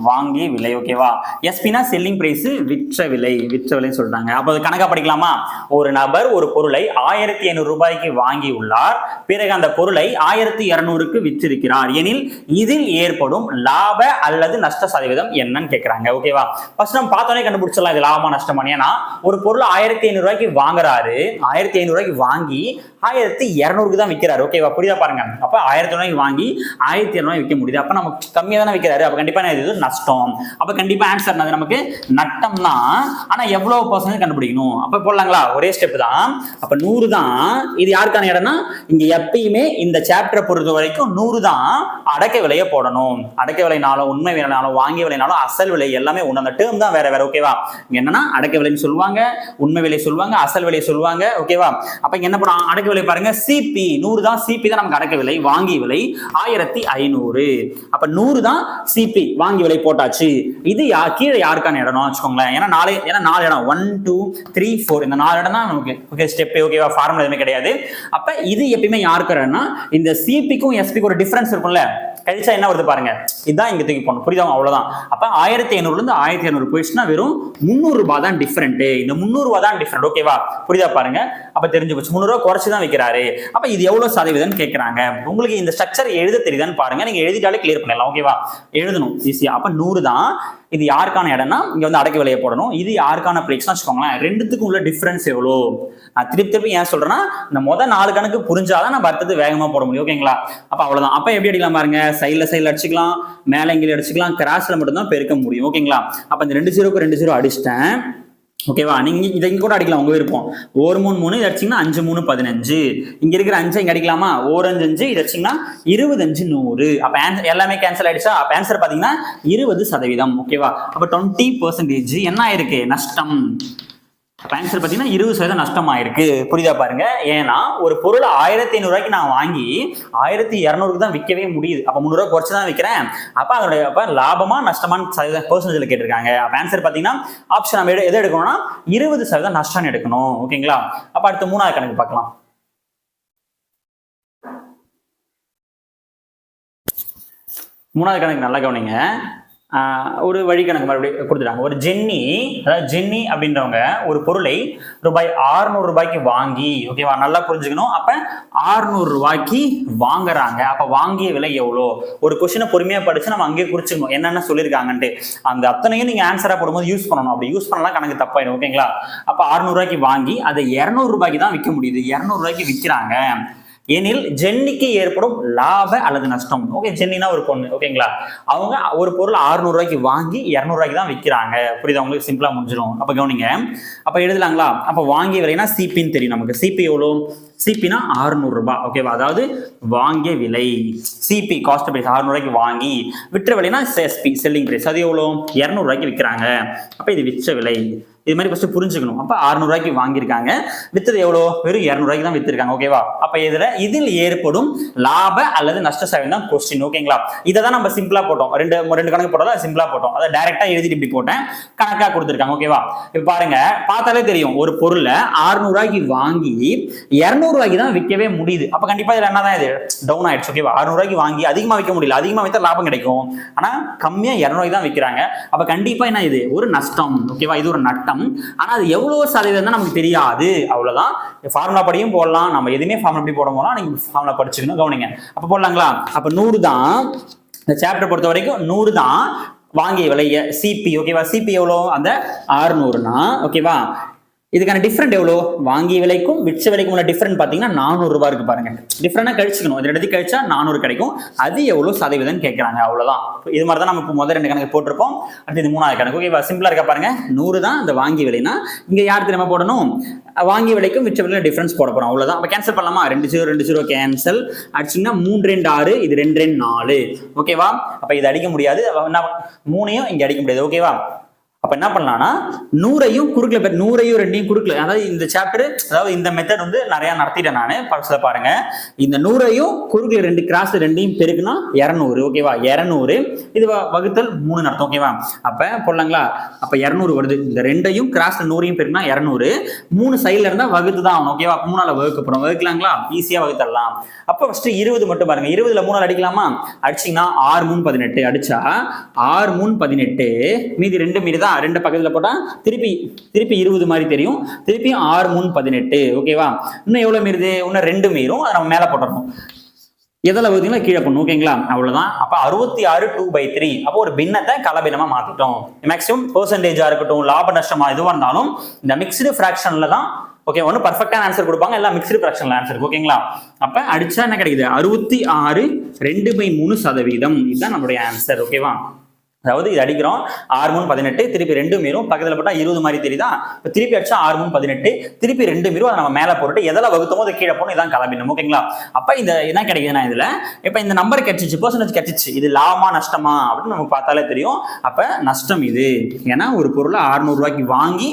வாங்கிய விலை. ஓகேவா? எஸ்பினா செல்லிங் பிரைஸ், விற்ற விலைன்னு சொல்றாங்க. அப்போ அது கணக்கா படிக்கலாமா? ஒரு நபர் ஒரு பொருளை 1500 ரூபாய்க்கு வாங்கி உள்ளார், பிறகு அந்த பொருளை 1200க்கு விற்றிருக்கிறார் எனில் இதில் ஏற்படும் லாப அல்லது நஷ்ட சதவீதம் என்னன்னு கேட்கிறாங்க. ஓகேவா? ஃபர்ஸ்ட் நம்ம பார்த்தோன்னே கண்டுபிடிச்சிடலாம் இது லாபமா நஷ்டமா. ஏன்னா ஒரு பொருள் 1500 ரூபாய்க்கு வாங்குறாரு, 1500 ரூபாய்க்கு வாங்கி 1200க்கு தான் விற்கிறாரு. ஓகேவா? புரியுதா பாருங்க. அப்ப 1000 ரூபாய்க்கு வாங்கி 1200 விற்க முடியுது. அப்ப நமக்கு கம்மியா தானே விற்கிறாரு. அப்ப கண்டிப்பா இது நஷ்டம். அப்ப கண்டிப்பா ஆன்சர் நமக்கு நட்டம் தான். ஆனா எவ்வளவு பர்சன்ட் கண்டுபிடிக்கணும்? அப்ப போடலாங்களா? ஒரே ஸ்டெப் தான். அப்ப 100 தான். இது யாருக்கான இடம்னா இங்க எப்பயுமே இந்த சாப்டரை பொறுத்த வரைக்கும் 100 தான் அடக்க விலையை போடணும். அடக்க விலைனாலும் உண்மை விலைனாலும் வாங்கிய விலைனாலும் அசல் விலை எல்லாமே ஒன்று. அந்த டேர்ம் தான் வேற வேற. ஓகேவா? என்னன்னா அடக்க விலைன்னு சொல்லுவாங்க, உண்மை விலை சொல்லுவாங்க, அசல் விலை சொல்லுவாங்க. ஓகேவா? அப்ப என்ன பண்ணும்? அடக்க விலை பாருங்க, சிபி 100 தான். சிபி தான் நமக்கு அடக்க விலை. வாங்கிய விலை 1500. அப்ப 100 தான் சிபி வாங்கி விலை போட்டாச்சு. இது கீழே யாருக்கான இடம் வச்சுக்கோங்களேன். ஏன்னா 4 இடம் 1 2 3 4 இந்த 4 இடம் தான் நமக்கு. Okay step. ஓகேவா? ஃபார்முலா எதுவுமே கிடையாது. அப்ப இது எப்பயுமே யாருக்கு இடம்னா இந்த சிபிக்கும் எஸ்பிக்கும் ஒரு டிஃபரன்ஸ் இருக்கும்ல, கழிச்சா என்ன வருது பாருங்க. இதுதான் இங்க தூக்கி போகணும். புரியுதா? அவ்வளவுதான். அப்ப 1500 இருந்து 1200 போயிடுச்சுன்னா வெறும் 300 ரூபாய் தான் டிஃபரெண்ட். இந்த 300 ரூபாய் தான் டிஃபரெண்ட். ஓகேவா? புரியுதா பாருங்க. அப்ப தெரிஞ்சு போச்சு. 300 ரூபாய் குறைச்சு தான் வைக்கிறாரு. அப்ப இது எவ்வளவு சதவீதம் கேட்கறாங்க. உங்களுக்கு இந்த ஸ்ட்ரக்சர் எழுத தெரியுதான்னு பாருங்க. நீங்க எழுதிட்டாலே கிளியர் பண்ணிடலாம். ஓகேவா? எழுதணும் ஈஸியா. அப்ப 100 தான். இது யாருக்கான இடம்னா இங்க வந்து அடக்க விலையை போடணும். இது யாருக்கான பிரைஸ் வச்சுக்கோங்களேன். ரெண்டுத்துக்கும் உள்ள டிஃபரன்ஸ் எவ்வளோ? நான் திருப்பி ஏன் சொல்றேன்னா இந்த முதல் 4 கணக்கு புரிஞ்சாதான் நம்ம அடுத்தது வேகமா போட முடியும். ஓகேங்களா? அப்ப அவ்வளவுதான். அப்ப எப்படி அடிக்கலாம் பாருங்க. சைட்ல அடிச்சுக்கலாம், மேல எங்கே அடிச்சுக்கலாம், கிராஸ்ல மட்டும் தான் பெருக்க முடியும். ஓகேங்களா? அப்ப இந்த 2 0க்கு 2 0 அடிச்சிட்டேன். ஓகேவா? நீங்க இதை இங்க கூட அடிக்கலாம், உங்க விருப்பம். 1 3 3 இது அடிச்சிங்கன்னா 5 3 15. இங்க இருக்கிற 5 இங்க அடிக்கலாமா? 1 5 5 இது அடிச்சிங்கன்னா 25 100. அப்ப ஆன்சர் எல்லாமே கேன்சல் ஆயிடுச்சா? அப்ப ஆன்சர் பாத்தீங்கன்னா 20%. ஓகேவா? அப்ப 20% என்ன ஆயிருக்கு? நஷ்டம். ஆன்சர் பார்த்தீங்கன்னா 20% நஷ்டமாயிருக்கு. புரியுதா பாருங்க. ஏன்னா ஒரு பொருள் 1500 ரூபாய்க்கு நான் வாங்கி 1200க்கு தான் விற்கவே முடியுது. அப்ப 300 ரூபாய் குறைச்சு தான் விற்கிறேன். அப்ப லாபமா நஷ்டமான பெர்சன்டேஜ்ல கேட்டிருக்காங்க. அப்ப ஆன்சர் பார்த்தீங்கன்னா ஆப்ஷன் நம்ம எதை எடுக்கணும்னா 20% நஷ்டம் எடுக்கணும். ஓகேங்களா? அப்ப அடுத்து 3வது கணக்கு பார்க்கலாம். 3வது கணக்கு நல்லா கவனிங்க. ஒரு வழிக்கணக்கு மறுபடியும் கொடுத்துட்டாங்க. ஒரு ஜென்னி, அதாவது ஜென்னி அப்படின்றவங்க ஒரு பொருளை ரூபாய் 600 ரூபாய்க்கு வாங்கி, ஓகேவா? நல்லா புரிஞ்சுக்கணும். அப்ப 600 ரூபாய்க்கு வாங்குறாங்க. அப்ப வாங்கிய விலை எவ்வளோ? ஒரு கொஸ்டினை பொறுமையா படிச்சு நம்ம அங்கேயே குறிச்சுக்கணும் என்னென்ன சொல்லியிருக்காங்கன்ட்டு. அந்த அத்தனையும் நீங்க ஆன்சரா போடும்போது யூஸ் பண்ணணும். அப்படி யூஸ் பண்ணலாம் கணக்கு தப்பாயிடும். ஓகேங்களா? அப்ப 600 ரூபாய்க்கு வாங்கி அதை 200 ரூபாய்க்கு தான் விற்க முடியுது. 200 ரூபாய்க்கு விற்கிறாங்க எனில் ஜென்னிக்கு ஏற்படும் லாப அல்லது நஷ்டம். ஓகே, ஜென்னினா ஒரு பொண்ணு. ஓகேங்களா? அவங்க ஒரு பொருள் 600 ரூபாய்க்கு வாங்கி 200 ரூபாய்க்கு தான் விற்கிறாங்க. புரியுதா? உங்களுக்கு சிம்பிளா முடிஞ்சிடும். அப்ப கவனிங்க. அப்ப எழுதலாங்களா? அப்ப வாங்கிய விலைனா சிபின்னு தெரியும் நமக்கு. சிபி எவ்வளோ? சிபினா 600 ரூபாய். ஓகேவா? அதாவது வாங்கிய விலை. சிபி காஸ்ட் பிரைஸ் 600 ரூபாய்க்கு வாங்கி, விற்ற விலைனா எஸ்பி செல்லிங் பிரைஸ். அது எவ்வளோ? 200 ரூபாய்க்கு விற்கிறாங்க. அப்ப இது விற்ற விலை. இது மாதிரி ஃபர்ஸ்ட் புரிஞ்சுக்கணும். அப்ப 600 ரூபாய்க்கு வாங்கியிருக்காங்க, வித்தது எவ்வளோ? வெறும் 200 ரூபாய்க்கு தான் வித்திருக்காங்க. ஓகேவா? அப்ப இதில் ஏற்படும் லாப அல்லது நஷ்ட சதவீதம் தான் கொஸ்டின். ஓகேங்களா? இதை தான் நம்ம சிம்பிளா போட்டோம். ரெண்டு கணக்கு போட்டோம், சிம்பிளா போட்டோம். அதை டைரக்டா எழுதிட்டு இப்படி போட்டேன், கணக்கா கொடுத்துருக்காங்க. ஓகேவா? இப்ப பாருங்க, பார்த்தாலே தெரியும் ஒரு பொருளை 600 ரூபாய்க்கு வாங்கி 200 ரூபாய்க்கு தான் விற்கவே முடியுது. அப்ப கண்டிப்பா இதுல என்னதான் இது டவுன் ஆயிடுச்சு. ஓகேவா? 600 ரூபாய்க்கு வாங்கி அதிகமா விற்க முடியல. அதிகமா வித்தா லாபம் கிடைக்கும். ஆனா கம்மியா 200 ரூபாய்க்கு தான் விற்கிறாங்க. அப்ப கண்டிப்பா என்ன இது? ஒரு நஷ்டம். ஓகேவா? இது ஒரு நட்டம். ஆனா அது எவ்வளவு சதவீதம் தான் நமக்கு தெரியாது. அவ்வளவுதான். ஃபார்முலா படியும் போடலாம். நம்ம எதுவுமே ஃபார்முலா படி போட போனா நீங்க ஃபார்முலா படிச்சுக்கணும். கவனிங்க. அப்ப போடலாங்களா? அப்ப 100 தான். இந்த சாப்டர் பொறுத்த வரைக்கும் 100 தான் வாங்கிய விலை சிபி. ஓகேவா? சிபி எவ்வளோ? அந்த 600னா. ஓகேவா? இதுக்கான டிஃபரெண்ட் எவ்வளோ? வாங்கிய விலைக்கும் விற்ற விலைக்கும் உள்ள டிஃபரெண்ட் பார்த்தீங்கன்னா 400 ரூபாய் இருக்கு பாருங்க. டிஃபரெண்டா கழிச்சுக்கணும். இது ரெண்டு கழிச்சா 400 கிடைக்கும். அது எவ்வளோ சதவீதம் கேட்கறாங்க. அவ்வளவுதான். இது மாதிரி தான் நம்ம இப்போ முதல் 2 கணக்கு போட்டிருப்போம். அடுத்து இது 3வது கணக்கு. ஓகேவா? சிம்பிளா இருக்கா பாருங்க. 100 தான் இந்த வாங்கிய விலைனா இங்க யார் திரும்ப போடணும்? வாங்கிய விலைக்கும் விற்ற விலைக்கும் டிஃபரன்ஸ் போட போறோம். அவ்வளவுதான். அப்ப கேன்சல் பண்ணலாமா? 2 0 2 0 கேன்சல் அடிச்சிங்கன்னா 3 2 6 இது 2 2 4. ஓகேவா? அப்ப இது அடிக்க முடியாது. 3யும் இங்க அடிக்க முடியாது. ஓகேவா? அப்ப என்ன பண்ணலாம்னா 100ஐயும் குறுக்கல 100ஐயும் ரெண்டையும் குறுக்கல, அதாவது இந்த சாப்டர், அதாவது இந்த மெத்தட் வந்து நிறைய நடத்திட்டேன் நான் பரிசுல பாருங்க. இந்த 100ஐயும் குறுக்கல ரெண்டு கிராஸ் ரெண்டையும் பெருக்குனா 200. ஓகேவா, 200 இது வகுத்தல் 3 அர்த்தம். ஓகேவா, அப்ப போடலாங்களா, அப்ப 200 வருது. இந்த ரெண்டையும் கிராஸ் 100ஐயும் பெருக்குனா 200. 3 சைட்ல இருந்தா வகுத்து தான் ஆகணும். ஓகேவா, 3ஆல வகுக்கப்புறம் வகுக்கலாங்களா, ஈஸியா வகுத்தரலாம். அப்ப ஃபர்ஸ்ட் 20 மட்டும் பாருங்க. 20ல 3ஆல் அடிக்கலாமா, அடிச்சீங்கன்னா 6 3 18 அடிச்சா 6 3 18, மீதி 2 மீதி தான், 2 பக்கத்துல போட்டா திருப்பி 20 மாதிரி தெரியும். திருப்பி 6 3 18. ஓகேவா, இன்னும் எவ்வளவு மீறுது, இன்னும் 2 மீறும், அதை நம்ம மேல போட்டுறணும். எதில் வகுத்தீங்களா கீழே பண்ணும். ஓகேங்களா, அவ்வளவுதான். அப்ப 66 2/3. அப்போ ஒரு பின்னத்தை கலபின்னமா மாத்திட்டோம். மேக்ஸிமம் பெர்சன்டேஜா இருக்கட்டும், லாப நஷ்டமா எதுவா இருந்தாலும் இந்த மிக்ஸ்டு ஃபிராக்ஷன்ல தான். ஓகே, ஒன்னும் பர்ஃபெக்டான ஆன்சர் கொடுப்பாங்க, எல்லாம் மிக்ஸ்டு ஃபிராக்ஷன்ல ஆன்சர். ஓகேங்களா, அப்ப அடிச்சா என்ன கிடைக்குது, 66 2/3%. இதுதான் நம்மளுடைய ஆன்சர். ஓகேவா, அதாவது இது அடிக்கிறோம் 6 3 18, திருப்பி 2 மீறும், பக்கத்துல போட்டா 20 மாதிரி தெரியுதா. இப்போ திருப்பி அடிச்சா 6 3 18, திருப்பி 2 மீறும், அதை நம்ம மேல போட்டுட்டு எதெல்லாம் வகுத்தமோ அதை கீழே போகணும். இதான் கலபின்னம். ஓகேங்களா, அப்ப இந்த என்ன கிடைக்குதுன்னா, இதுல இப்ப இந்த நம்பர் கிடைச்சிச்சு, பெர்சன்டேஜ் கிடைச்சிச்சு. இது லாபமா நஷ்டமா அப்படின்னு நமக்கு பார்த்தாலே தெரியும். அப்ப நஷ்டம் இது, ஏன்னா ஒரு பொருளை 600 ரூபாய்க்கு வாங்கி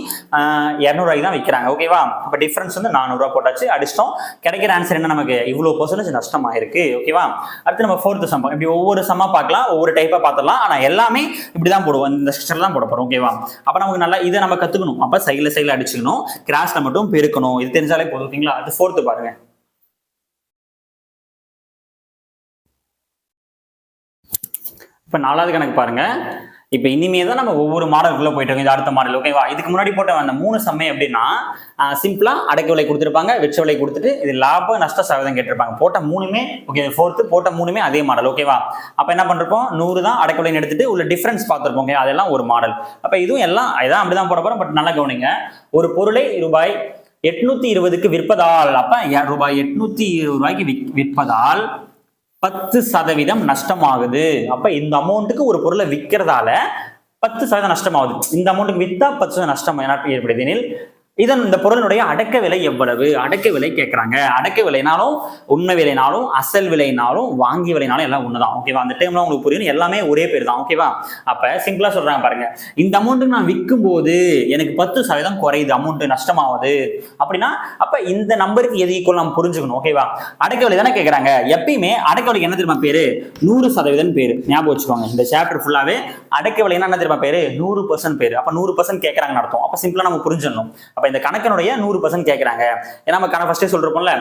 200 ரூபாய்க்கு தான் விற்கிறாங்க. ஓகேவா, அப்ப டிஃபரன்ஸ் வந்து 400 ரூபாய் போட்டாச்சு, அடிச்சிட்டோம். கிடைக்கிற ஆன்சர் என்ன, நமக்கு இவ்வளவு பெர்சன்டேஜ் நஷ்டமா இருக்கு. ஓகேவா, அடுத்து நம்ம 4th சம். இப்படி ஒவ்வொரு சம்மா பார்க்கலாம், ஒவ்வொரு டைப்பா பார்த்துடலாம். ஆனா எல்லாமே இப்படிதான் போடுவோம், இந்த ஸ்ட்ரக்சர் தான் போட போறோம். ஓகேவா, அப்ப நமக்கு நல்லா இதை நம்ம கத்துக்கணும். அப்ப சைடுல அடிச்சுக்கணும், கிராஸ்ல மட்டும் பெருக்கணும். இது தெரிஞ்சாலே போதும். ஓகேங்களா, அது 4th பாருங்க. இப்ப 4வது கணக்கு பாருங்க. இப்ப இனிமே தான் நம்ம ஒவ்வொரு மாடலுக்குள்ள போயிட்டு இருக்கோம். இது அடுத்த மாடல். ஓகேவா, இதுக்கு முன்னாடி போட்ட அந்த 3 சம்மை எப்படின்னா, சிம்பிளா அடக்க விலை கொடுத்துருப்பாங்க, வெச்ச விலை கொடுத்துட்டு இது லாப நஷ்ட சதவீதம் கேட்டிருப்பாங்க. போட்ட 3மே ஓகே, 4th போட்ட 3மே அதே மாடல். ஓகேவா, அப்ப என்ன பண்றோம், 100 தான் அடக்க விலைன்னு எடுத்துட்டு உள்ள டிஃபரன்ஸ் பார்த்துருப்போம். ஓகே, அதெல்லாம் ஒரு மாடல். அப்ப இதுவும் எல்லாம் இதான் அப்படிதான் போட போறோம். பட் நல்லா கவனிங்க, ஒரு பொருளை ரூபாய் 820க்கு விற்பதால், அப்ப ரூபாய் 820 ரூபாய்க்கு விற்பதால் 10% நஷ்டமாகுது. அப்ப இந்த அமௌண்ட்டுக்கு ஒரு பொருளை விற்கிறதால 10% நஷ்டமாகுது. இந்த அமௌண்ட்டுக்கு வித்தா 10% நஷ்டம் ஏற்படுது எனில் இதன் இந்த பொருளினுடைய அடக்க விலை எவ்வளவு, அடக்க விலை கேட்கறாங்க. அடக்க விலைனாலும் உண்மை விலைனாலும் அசல் விலைனாலும் வாங்கி விலைனாலும் எல்லாம் ஒண்ணுதான். ஓகேவா, அந்த டைம்ல உங்களுக்கு புரியும், எல்லாமே ஒரே பேர் தான். ஓகேவா, அப்ப சிம்பிளா சொல்றாங்க பாருங்க, இந்த அமௌண்ட்டுக்கு நான் விற்கும் போது எனக்கு 10% குறையுது, அமௌண்ட் நஷ்டமாகுது அப்படின்னா, அப்ப இந்த நம்பருக்கு எது ஈக்குவல் நம்ம புரிஞ்சுக்கணும். ஓகேவா, அடக்க விலை தானே கேட்கறாங்க. எப்பயுமே அடக்க விலைக்கு என்ன தெரியுமா பேரு, 100% பேரு. ஞாபகம் வச்சுக்கோங்க, இந்த சாப்டர் ஃபுல்லாவே அடக்க விலைன்னா என்ன தெரியுமா பேரு, 100% பேரு. அப்ப 100% கேட்கறாங்கன்னு அர்த்தம். அப்ப சிம்பிளா நம்ம புரிஞ்சிடணும். அப்ப இந்த கணக்கனுடைய 100% கேட்கறாங்க. ஏன்னா நம்ம கணக்கு ஃபர்ஸ்டே சொல்றோம்ல,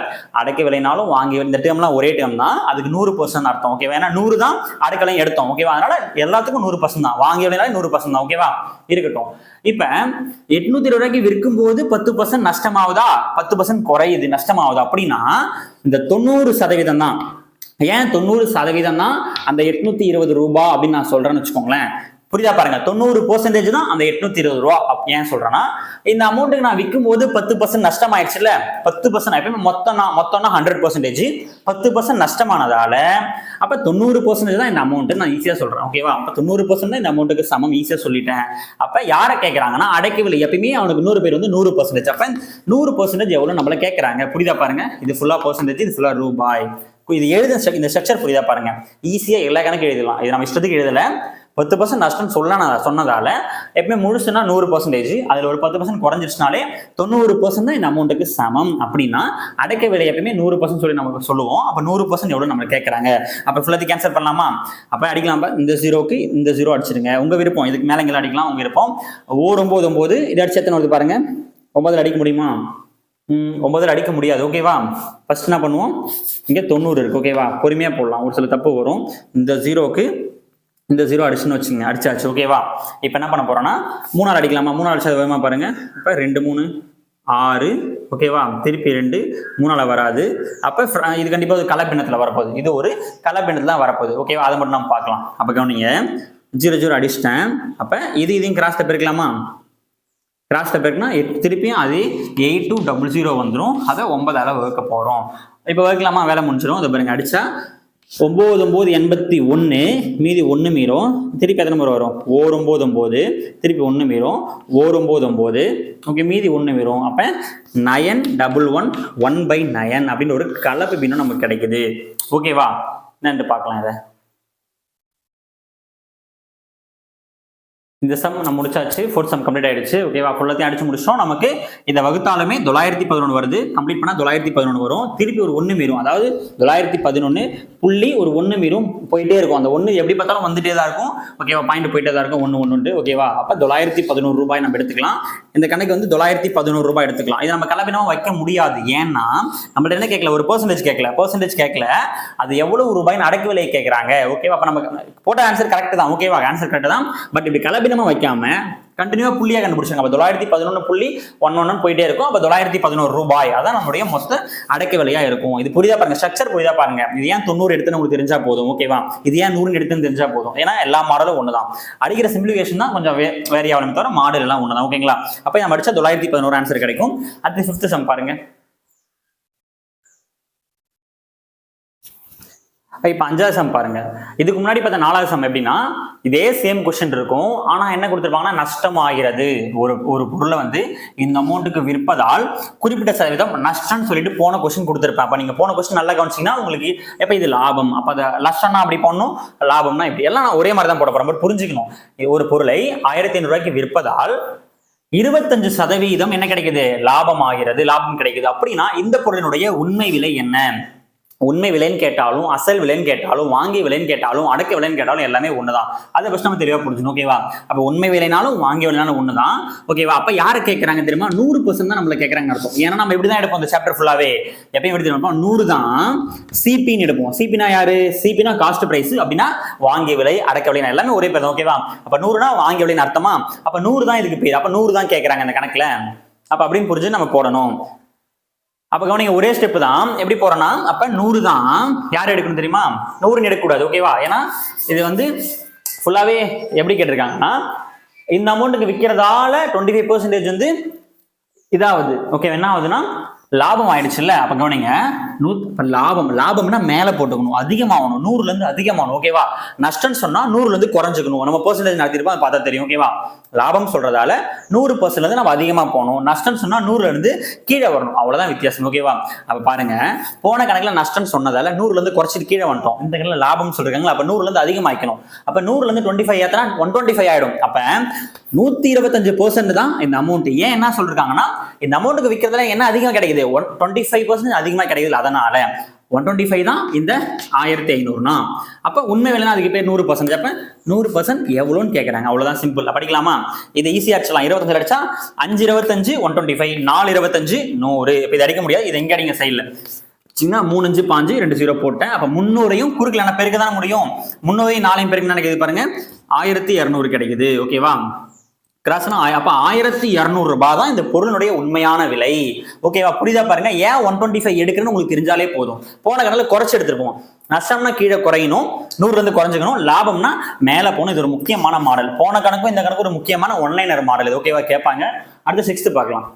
அடக்க விலைனாலும் வாங்கி இந்த டேர்ம்லாம் ஒரே டேர்ம் தான், அதுக்கு 100% அர்த்தம். ஓகேவா, ஏன்னா 100 தான் அடக்க விலை எடுத்தோம். ஓகேவா, அதனால எல்லாத்துக்கும் 100% தான், வாங்கி விலைனாலும் 100% தான். ஓகேவா, இருக்கட்டும். இப்ப 820 ரூபாய்க்கு விற்கும் போது 10% நஷ்டமாகுதா, 10% குறையுது நஷ்டமாகுதா அப்படின்னா இந்த 90% தான். ஏன் 90% தான் அந்த 820 ரூபாய் அப்படின்னு நான் சொல்றேன்னு வச்சுக்கோங்களேன். புரியுதா பாருங்க, 90% தான் அந்த 820 ரூபா. ஏன் சொல்றேன்னா, இந்த அமௌண்ட்டுக்கு நான் விற்கும் போது 10% நஷ்டம் ஆயிடுச்சுல. 10% எப்பயுமே மொத்தம்னா 100%, 10% நஷ்டமானதால அப்ப 90% தான் இந்த அமௌண்ட் நான் ஈஸியா சொல்றேன். ஓகேவா, அப்ப 90% தான் இந்த அமௌண்ட்டுக்கு சமம், ஈஸியா சொல்லிட்டேன். அப்ப யாரை கேட்கறாங்கன்னா, அடக்க விலை. எப்பயுமே அவனுக்கு 100 பேர் வந்து 100%. அப்ப 100% எவ்வளவு நம்மள கேட்கறாங்க. புரியுதா பாருங்க, இது ஃபுல்லா பெர்சன்டேஜ், இது ஃபுல்லா ரூபாய். இது எழுத இந்த ஸ்ட்ரக்சர் புரியுதா பாருங்க, ஈஸியா எல்லா கணக்கு எழுதலாம். இது நம்ம இஷ்டத்துக்கு எழுதல. 10% நஷ்டம் சொன்னதால எப்பவுமே முழுசுனா 100%, அதுல ஒரு 10% குறைஞ்சிருச்சுனாலே 90% தான் இந்த அமௌண்ட்டுக்கு சமம். அப்படின்னா அடக்க விலை எப்பவுமே 100% சொல்லி நமக்கு சொல்லுவோம். அப்ப 100% எவ்வளவு நம்ம கேட்கறாங்க. அப்ப ஃபுல்லாத்தையும் கேன்சல் பண்ணலாமா, அப்ப அடிக்கலாம். இந்த 0க்கு இந்த 0 அடிச்சிருங்க, உங்க விருப்பம். இதுக்கு மேல எங்க அடிக்கலாம், உங்க விருப்பம். 9 இது அடிச்சு எத்தனை வருது பாருங்க, 9 அடிக்க முடியுமா, 9 அடிக்க முடியாது. ஓகேவா, ஃபர்ஸ்ட் என்ன பண்ணுவோம், இங்க 90 இருக்கு. ஓகேவா, பொறுமையா போடலாம், ஒரு சில தப்பு வரும். இந்த 0க்கு இந்த 0 அடிச்சுன்னு வச்சுங்க, அடிச்சாச்சு. ஓகேவா, இப்போ என்ன பண்ண போறோம்னா 3ஆல் அடிக்கலாமா, 3ஆல் அடிச்சது வேகமா பாருங்க. இப்போ 2 3 6. ஓகேவா, திருப்பி 2 3ஆல் வராது. அப்ப இது கண்டிப்பா ஒரு கலப்பினத்துல வரப்போகுது, இது ஒரு கலப்பினத்துல தான் வரப்போகுது. ஓகேவா, அதை மட்டும் நம்ம பார்க்கலாம். அப்ப கவனிங்க, 0 அடிச்சிட்டேன். அப்ப இதையும் கிராஸ்ல பெருக்கலாமா, கிராஸ்ல பெருக்குனா திருப்பியும் அது 8200 வந்துடும். அதை 9ஆல வகுக்க போறோம். இப்போ வகுக்கலாமா, வேலை முடிஞ்சிடும். அதை பாருங்க, அடிச்சா 9981, மீதி 1 மீறும். திருப்பி எத்தனை முறை வரும், 999, திருப்பி 1 மீறும், 999. ஓகே, மீதி 1 மீறும். அப்ப 911 1/9 அப்படின்னு ஒரு கலப்பு பின்னம் நமக்கு கிடைக்குது. ஓகேவா, என்னன்னு பார்க்கலாம் இதை. இந்த சம் நம்ம முடிச்சாச்சு. ஃபோர்த் சம் கம்ப்ளீட் ஆயிடுச்சு. ஓகேவா, ஃபுல்லாத்தையும் அடிச்சு முடிச்சோம். நமக்கு இதை வகுத்தாலுமே 911 வருது. கம்ப்ளீட் பண்ணா 911 வரும். திருப்பி ஒரு 1 மீறும், அதாவது 911 புள்ளி ஒரு 1 மீறும் போயிட்டே இருக்கும். அந்த 1 எப்படி பார்த்தாலும் வந்துட்டே தான் இருக்கும். ஓகேவா, பாயிண்ட் போயிட்டே தான் இருக்கும். 1 ஓகேவா. அப்ப 911 ரூபாய் நம்ம எடுத்துக்கலாம். இந்த கணக்கு வந்து 911 ரூபாய் எடுத்துக்கலாம். இதை நம்ம கலப்பினமா வைக்க முடியாது. ஏன்னா நம்மள்ட்ட என்ன கேட்கல, ஒரு பெர்சன்டேஜ் கேட்கல, அது எவ்வளவு ரூபாய்னு அடக்கு விலை கேட்கறாங்க. ஓகேவா, அப்ப நம்ம போட்ட ஆன்சர் கரெக்ட் தான். ஓகேவா, ஆன்சர் கரெக்ட் தான். பட் இப்படி கலப்பினமா வைக்காம கண்டினியூவா புள்ளியா கண்டுபிடிச்சாங்க. அப்ப 911.11 போயிட்டே இருக்கும். அப்ப 911 ரூபாய் அதான் நம்மளுடைய மொத்த அடக்க விலையா இருக்கும். இது புரியுதா பாருங்க, ஸ்ட்ரக்சர் புரியுதா பாருங்க. இது ஏன் 90 எடுத்துன்னு உங்களுக்கு தெரிஞ்சா போதும். ஓகேவா, இது ஏன் 100 எடுத்துன்னு தெரிஞ்சா போதும். ஏன்னா எல்லா மாடலும் ஒண்ணுதான். அடிக்கிற சிம்பிளிஃபிகேஷன் தான் கொஞ்சம் வேரி ஆகணும், தவிர மாடல் எல்லாம் ஒண்ணுதான். ஓகேங்களா, அப்ப நம்ம அடிச்சா 911 ஆன்சர் கிடைக்கும். அடுத்து 5th சம் பாருங்க. இப்ப 5வது சம் பாருங்க. இதுக்கு முன்னாடி பார்த்த 4வது சம் எப்படின்னா இதே சேம் கொஸ்டின் இருக்கும். ஆனா என்ன கொடுத்திருப்பாங்கன்னா நஷ்டம் ஆகிறது. ஒரு பொருளை வந்து இந்த அமௌண்ட்டுக்கு விற்பதால் குறிப்பிட்ட சதவீதம் நஷ்டம்னு சொல்லிட்டு போன கொஸ்டின் கொடுத்திருப்பேன். அப்ப நீங்க போன கொஸ்டின் நல்லா கவனிச்சீங்கன்னா உங்களுக்கு எப்ப இது லாபம், அப்ப அது நஷ்டம்னா அப்படி போடணும், லாபம்னா இப்படி, எல்லாம் நான் ஒரே மாதிரி தான் போட போறேன். பட் புரிஞ்சுக்கணும், ஒரு பொருளை 1500 ரூபாய்க்கு விற்பதால் 25% என்ன கிடைக்குது, லாபம் ஆகிறது, லாபம் கிடைக்குது. அப்படின்னா இந்த பொருளினுடைய உண்மை விலை என்ன? உண்மை விலைன்னு கேட்டாலும், அசல் விலைன்னு கேட்டாலும், வாங்கிய விலைன்னு கேட்டாலும், அடக்க விலைன்னு கேட்டாலும் எல்லாமே ஒண்ணுதான். அதை ஃபர்ஸ்ட் நம்ம தெளிவா புரிஞ்சுக்கணும். ஓகேவா, அப்ப உண்மை விலைனாலும் வாங்கிய விலைனாலும் ஒண்ணுதான். ஓகேவா, அப்ப யாரை கேட்கறாங்க தெரியுமா, 100% தான் நம்மள கேட்கறாங்க அர்த்தம். ஏன்னா நம்ம இப்படிதான் எடுப்போம் இந்த சாப்டர் ஃபுல்லாவே. எப்பயும் எப்படி எடுப்போம், 100 தான் சிபின்னு எடுப்போம். சிபினா யாரு, சிபினா காஸ்ட் பிரைஸ், அப்படின்னா வாங்கிய விலை, அடக்க விலை எல்லாமே ஒரே பேர் தான். ஓகேவா, அப்ப 100னா வாங்கிய விலைன்னு அர்த்தமா, அப்ப 100 தான் இதுக்கு பேர். அப்ப 100 தான் கேட்கறாங்க இந்த கணக்குல. அப்ப அப்படின்னு புரிஞ்சு நம்ம போடணும். அப்ப கவனிங்க, ஒரே ஸ்டெப் தான். எப்படி போறோம்னா அப்ப 100 தான் யார் எடுக்கணும் தெரியுமா, 100 எடுக்கக்கூடாது. ஓகேவா, ஏன்னா இது வந்து ஃபுல்லாவே எப்படி கேட்டிருக்காங்கன்னா இந்த அமௌண்ட்டுக்கு விற்கிறதால 25% வந்து இதாவது ஓகே என்ன ஆகுதுன்னா லாபம் ஆயிடுச்சுல்ல. அப்ப கவனிங்க, லாபம்னா மேல போட்டுக்கணும், அதிகமாகணும், 100ல இருந்து அதிகமாகணும். ஓகேவா, நஷ்டம் சொன்னா 100ல இருந்து குறைஞ்சுக்கணும். நம்ம பெர்சன்டேஜ் நடத்திருப்போம், பார்த்தா தெரியும். ஓகேவா, லாபம் சொல்றதால 100% இருந்து நம்ம அதிகமா போகணும், நஷ்டம் சொன்னா 100ல இருந்து கீழே வரணும், அவ்வளவுதான் வித்தியாசம். ஓகேவா, அப்ப பாருங்க, போன கணக்குல நஷ்டம் சொன்னதால 100ல இருந்து குறைச்சிட்டு கீழே வந்துட்டோம். இந்த கணக்குல லாபம் சொல்றாங்க, அப்ப 100ல இருந்து அதிகமாக்கணும். அப்ப 100ல இருந்து 25 ஏத்தனா 125 ஆயிடும். அப்ப 125% தான் இந்த அமௌண்ட். ஏன் என்ன சொல்றாங்கன்னா இந்த அமௌண்ட்டுக்கு விற்கிறதுல என்ன அதிகம் கிடைக்குது, 25% அதிகமா கிடைக்குது. அதனால 125 தான் இந்த 1500. அப்ப உண்மை விலைனா அதுக்கு பேர் 100%. அப்ப 100% எவ்வளோன்னு கேட்கறாங்க, அவ்வளவுதான், சிம்பிள். படிக்கலாமா, இது ஈஸியா அடிச்சலாம். 25 அடிச்சா 5 25 125, 4 25 100. இப்ப இது அடிக்க முடியாது, இது எங்க அடிங்க சைட்ல சின்ன 3 5 5 2 0 போட்டேன். அப்ப 300ஐயும் குறுக்கல பெருக்க தானே முடியும். 300ஐயும் 4ஐயும் பெருக்க நினைக்கிறது பாருங்க, 1200 கிடைக்குது. ஓகேவா, கிராஸ்னா அப்ப 1200 ரூபாய் தான் இந்த பொருளுடைய உண்மையான விலை. ஓகேவா, புரியுதா பாருங்க. ஏன் 125 எடுக்கணும்னு உங்களுக்கு தெரிஞ்சாலே போதும். போன கணக்குல குறைச்சு எடுத்துருப்போம். நஷ்டம்னா கீழே குறையணும், 100ல இருந்து குறைஞ்சுக்கணும், லாபம்னா மேல போகணும். இது ஒரு முக்கியமான மாடல். போன கணக்கும் இந்த கணக்கு ஒரு முக்கியமான ஒன்லைனர் மாடல். இது ஓகேவா, கேட்பாங்க. அடுத்து 6th பார்க்கலாம்.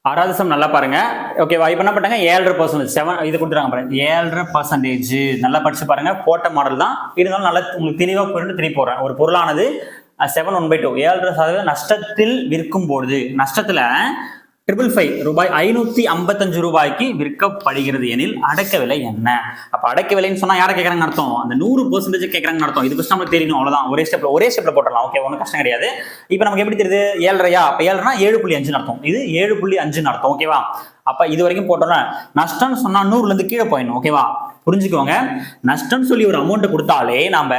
6வது சம் நல்லா பாருங்க. ஓகேவா, இப்ப என்ன பண்ணாங்க, 7.5% 7 இது கொடுத்துறாங்க பாருங்க, 7.5%. நல்லா படிச்சு பாருங்க. போட்ட மாடல் தான் இருந்தாலும் நல்லா உங்களுக்கு தெளிவா போயிட்டு திருப்பி போடுறேன். ஒரு பொருளானது 7 1/2 7.5% நஷ்டத்தில் விற்கும் பொழுது, நஷ்டத்துல 555 ரூபாய் 555 ரூபாய்க்கு விற்கப்படுகிறது எனில் அடக்க விலை என்ன? அப்ப அடக்க விலைன்னு சொன்னா யாரை கேட்கறாங்க அர்த்தம், அந்த 100% கேட்கறாங்கன்னு அர்த்தம். இது ஃபர்ஸ்ட் நமக்கு தெரியணும், அவ்வளவுதான். ஒரே ஸ்டெப்ல போட்டுடலாம். ஓகே, ஒன்றும் கஷ்டம் கிடையாது. இப்ப நமக்கு எப்படி தெரியுது, 7.5. அப்ப 7னா 7.5 அர்த்தம், இது 7.5 அர்த்தம். ஓகேவா, அப்ப இது வரைக்கும் போட்டோம்னா நஷ்டம் சொன்னா 100ல இருந்து கீழே போயிடணும். ஓகேவா, புரிஞ்சுக்கோங்க. நஷ்டம் சொல்லி ஒரு அமௌண்ட் கொடுத்தாலே நாம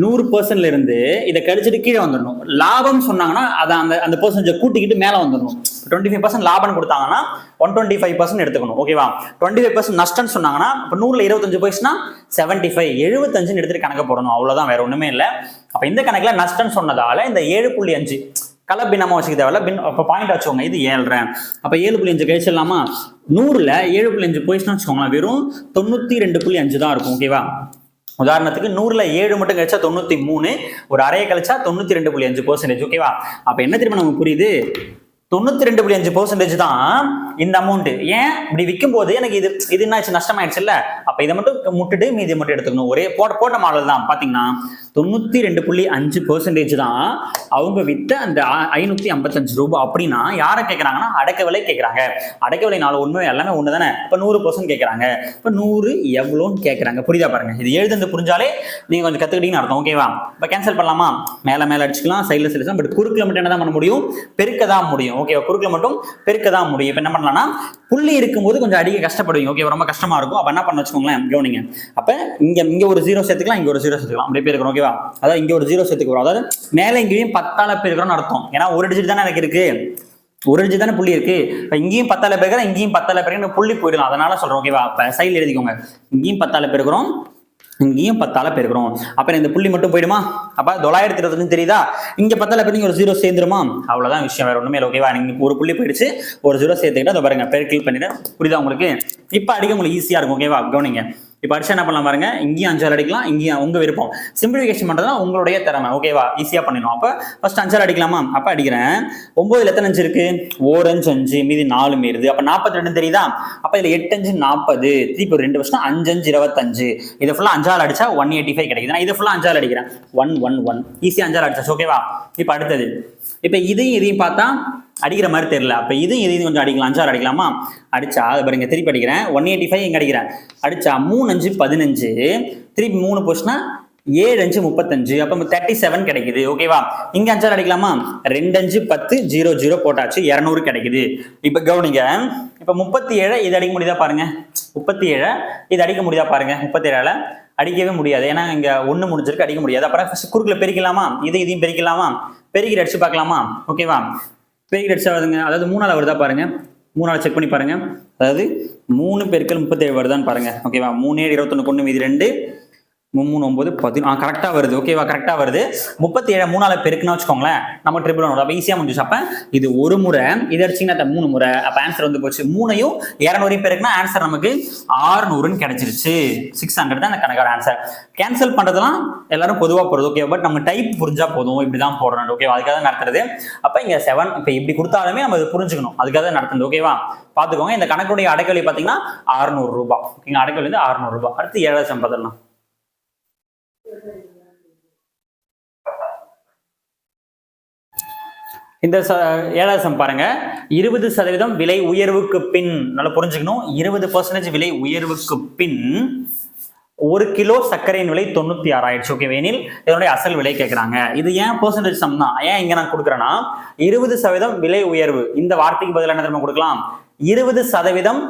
100%ல இருந்து இதை கழிச்சுட்டு கீழே வந்துடணும். லாபம் சொன்னாங்கன்னா அதை அந்த பெர்சன்டேஜ் கூட்டிக்கிட்டு மேல வந்துடணும். 25% லாபம் கொடுத்தாங்கன்னா 125% எடுத்துக்கணும். ஓகேவா, 25% நஷ்டம் சொன்னாங்கன்னா இப்ப 100ல 25 போயிடுச்சுன்னா 75 75 எடுத்துட்டு கணக்கு போடணும், அவ்வளவுதான், வேற ஒண்ணுமே இல்லை. அப்ப இந்த கணக்குல நஷ்டம் சொன்னதால இந்த 7.5 கலப்பினமா வச்சுக்க தேவையில்ல, அப்ப பாயிண்ட் வச்சுக்கோங்க, இது 7.5. அப்ப 7.5 கழிச்சிடலாமா, 100ல 7.5 போயிடுச்சுன்னு வச்சுக்கோங்களேன், வெறும் 92.5 தான் இருக்கும். ஓகேவா, உதாரணத்துக்கு 100ல 7 மட்டும் கழிச்சா 93, ஒரு அரையை கழிச்சா 92.5%. ஓகேவா, அப்ப என்ன தெரியுமா நமக்கு புரியுது, 92.5% தான் இந்த அமௌண்ட். ஏன் இப்படி விற்கும் போது எனக்கு இது என்ன நஷ்டமாயிடுச்சு இல்ல, அப்ப இதை மட்டும் முட்டுட்டு மீதி மட்டும் எடுத்துக்கணும். ஒரே போட்ட மாடல் தான். பாத்தீங்கன்னா 92.5% தான் அவங்க வித்த அந்த 555 ரூபாய். அப்படின்னா யாரை கேட்கறாங்கன்னா அடக்க விலை கேட்கறாங்க. அடக்க விலை 4 உண்மை எல்லாமே ஒண்ணு தானே. இப்ப 100% கேட்கறாங்க. இப்ப 100 எவ்வளோன்னு கேட்கறாங்க. புரியுதா பாருங்க. இது எழுதுறது புரிஞ்சாலே நீங்க கொஞ்சம் கத்துக்கிட்டீங்கன்னு அர்த்தம். ஓகேவா? இப்ப கேன்சல் பண்ணலாமா? மேல அடிச்சுக்கலாம், சைடுல அடிச்சுக்கலாம். பட் குறுக்குல மட்டும் என்ன தான் பண்ண முடியும்? பெருக்க தான் முடியும். ஓகேவா? குறுக்குல மட்டும் பெருக்க தான் முடியும். இப்ப என்ன பண்ணலாம்னா புள்ளி இருக்கும்போது கொஞ்சம் அடிக்க கஷ்டப்படுவீங்க. ஓகே, ரொம்ப கஷ்டமா இருக்கும். அப்ப என்ன பண்ண வச்சுக்கோங்களேன், கவனிங்க. அப்ப இங்க ஒரு 0 சேர்த்துக்கலாம், இங்க ஒரு 0 சேர்த்துக்கலாம். அப்படியே பேருக்கிறோம். ஓகேவா? அதாவது இங்க ஒரு 0 சேர்த்துக்கிறோம். அதாவது மேல இங்கேயும் 10ஆல பேருக்கிறோம்னு அர்த்தம். ஏன்னா ஒரு டிஜிட் தானே எனக்கு இருக்கு, ஒரு டிஜிட் தானே புள்ளி இருக்கு. இங்கேயும் 10ஆல பேருக்கிறேன், இங்கேயும் 10ஆல பேருக்கிறேன், புள்ளி போயிடலாம். அதனால சொல்றோம். ஓகேவா? அப்ப சைடுல எழுதிக்கோங்க. இங்கேயும் 10ஆல பேருக்கிறோம், இங்கேயும் 10ஆல பெருக்கிறோம். அப்ப இந்த புள்ளி மட்டும் போயிடுமா? அப்ப 925 தெரியுதா? இங்க 10ஆல பெருங்க ஒரு 0 சேர்ந்துருமா? அவ்வளவுதான் விஷயம், வேற ஒண்ணுமே இல்லை. ஓகேவா? நீங்க ஒரு புள்ளி போயிடுச்சு, ஒரு 0 சேர்த்துக்கிட்டா அதை பாருங்க, பெருக்கில் பண்ணிட்டு. புரியுதா உங்களுக்கு? இப்ப அடிக்க உங்களுக்கு ஈஸியா இருக்கும். ஓகேவா? கவனிங்க. இப்ப அடிச்சா என்ன பண்ணலாம் பாருங்க, இங்கேயும் 5 அடிக்கலாம், இங்கேயும் உங்க விருப்பம். சிம்பிளிஃபிகேஷன் பண்றதுனா உங்களுடைய திறமை. ஓகேவா? ஈஸியா பண்ணிடும். அப்ப ஃபர்ஸ்ட் 5 அடிக்கலாமா? அப்ப அடிக்கிறேன். 9ல எத்தனை 5 இருக்கு? ஒரு 5 5 மீதி 4 மீறுது. அப்ப 42 தெரியுதா? அப்ப இதுல 8 5 40, திருப்பி 2 வருஷம் 5 5 25. இதை ஃபுல்லா 5ஆல அடிச்சா 185 கிடைக்குது. நான் இதை ஃபுல்லா 5ஆல அடிக்கிறேன். 111 ஈஸியா 5ஆல அடிச்சாச்சு. ஓகேவா? இப்ப அடுத்தது, இப்ப இதையும் பார்த்தா அடிக்கிற மாதிரி தெரியல. அப்ப இதையும் கொஞ்சம் அடிக்கலாம். 5ஆல அடிக்கலாமா? அடிச்சா அதை பாருங்க, திருப்பி அடிக்கிறேன். 185 எங்க அடிக்கிறேன்? அடிச்சா 3 5 15, திருப்பி 3 போச்சுன்னா 7 5 35. அப்ப 37 கிடைக்குது. ஓகேவா? இங்க 5ஆல அடிக்கலாமா? 2 5 10 0 0 போட்டாச்சு, 200 கிடைக்குது. இப்ப கவனிங்க. இப்ப 37 இது அடிக்க முடியுதா பாருங்க. 37 இது அடிக்க முடியுதா பாருங்க. 37ஆல அடிக்கவே முடியாது. ஏன்னா இங்க 1 முடிஞ்சிருக்கு, அடிக்க முடியாது. அப்புறம் குறுக்குல பெருக்கலாமா? இதையும் பெருக்கலாமா? பெருக்கி அடிச்சு பார்க்கலாமா? ஓகேவா? பெருக்கி அடிச்சா வருதுங்க. அதாவது 3ஆல வருதா பாருங்க. 3ஆல செக் பண்ணி பாருங்க. அதாவது 3 பெருக்கல் 37 வருதான்னு பாருங்க. ஓகேவா? 3 7 21 1 மீதி 2 3 9 10. கரெக்டா வருது. ஓகேவா? கரெக்டா வருது. 37 3ஆல பெருக்குன்னு வச்சுக்கோங்களேன், நம்ம ட்ரிபிள் வரும். அப்ப ஈஸியா முடிஞ்சிச்சு. அப்ப இது ஒரு முறை, இது அடிச்சீங்கன்னா 3 முறை. அப்ப ஆன்சர் வந்து போச்சு. 3ஐயும் 200 பெருக்குனா ஆன்சர் நமக்கு 600 கிடைச்சிருச்சு. 600 தான் அந்த கணக்கான ஆன்சர். கேன்சல் பண்றதெல்லாம் எல்லாரும் பொதுவா போறது. ஓகே, பட் நம்ம டைப் புரிஞ்சா போதும், இப்படிதான் போடணும். ஓகேவா? அதுக்காக நடத்துறது. அப்ப இங்க 7 இப்ப இப்படி கொடுத்தாலுமே நம்ம இதை புரிஞ்சுக்கணும். அதுக்காக நடத்துறது. ஓகேவா? பாத்துக்கோங்க. இந்த கணக்குடைய அடக்கவிலை பாத்தீங்கன்னா 600 ரூபாய். ஓகேங்க, அடக்கவிலை வந்து 600 ரூபாய். அடுத்து 7வது சம் பார்த்துடலாம். இந்த 7வது சம் பாருங்க. 20% விலை உயர்வுக்கு பின், நல்லா புரிஞ்சுக்கணும், 20% விலை உயர்வுக்கு பின் 1 கிலோ சர்க்கரையின் விலை 96 ஆயிடுச்சு. ஓகே, எனில் இதனுடைய அசல் விலை கேட்கறாங்க. இது ஏன் பெர்சன்டேஜ் சம் தான். ஏன் இங்க நான் கொடுக்குறேன்னா 20% விலை உயர்வு, இந்த வார்த்தைக்கு பதிலாக என்ன தெரியுமா கொடுக்கலாம்? 20%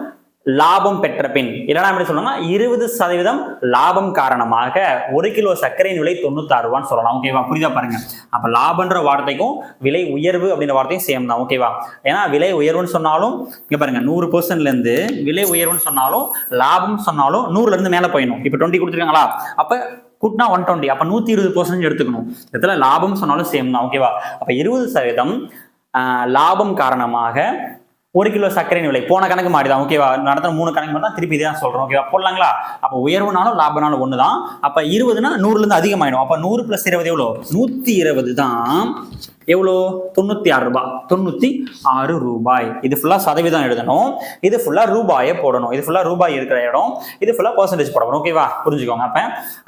லாபம் பெற்ற பின், இல்லைன்னா எப்படி சொல்லணும்னா 20% லாபம் காரணமாக 1 கிலோ சர்க்கரையின் விலை 96 ரூபான்னு சொல்லலாம். ஓகேவா? புரியுதா பாருங்க. அப்ப லாபம்ன்ற வார்த்தைக்கும் விலை உயர்வு அப்படின்ற வார்த்தையும் சேம் தான். ஓகேவா? ஏன்னா விலை உயர்வுன்னு சொன்னாலும் இங்க பாருங்க, 100%ல இருந்து விலை உயர்வுன்னு சொன்னாலும் லாபம் சொன்னாலும் 100ல இருந்து மேல போயிடும். இப்ப 20 கொடுத்துருக்காங்களா? அப்ப கூட்டினா 120, அப்ப 120% எடுத்துக்கணும். இதுல லாபம் சொன்னாலும் சேம் தான். ஓகேவா? அப்ப 20% லாபம் காரணமாக 1 கிலோ சர்க்கரை விலை, போன கணக்கு மாறிதான். ஓகேவா? நடத்துற 3 கணக்கு மட்டும் திருப்பி இதான் சொல்றோம். ஓகேவா? போடலாங்களா? அப்ப உயர்வுனாலும் லாபனாலும் ஒண்ணுதான். அப்ப 20னா 100ல இருந்து அதிகமாயிடும். அப்ப 100 + 20 எவ்வளோ? 120 தான். எவ்வளோ? 96 ரூபாய். 96 ரூபாய். இது ஃபுல்லா சதவீதம் எழுதணும், இது ஃபுல்லா ரூபாயை போடணும். இது ஃபுல்லா ரூபாய் இருக்கிற இடம், இது ஃபுல்லா பெர்சன்டேஜ் போடணும். ஓகேவா? புரிஞ்சுக்கோங்க. அப்ப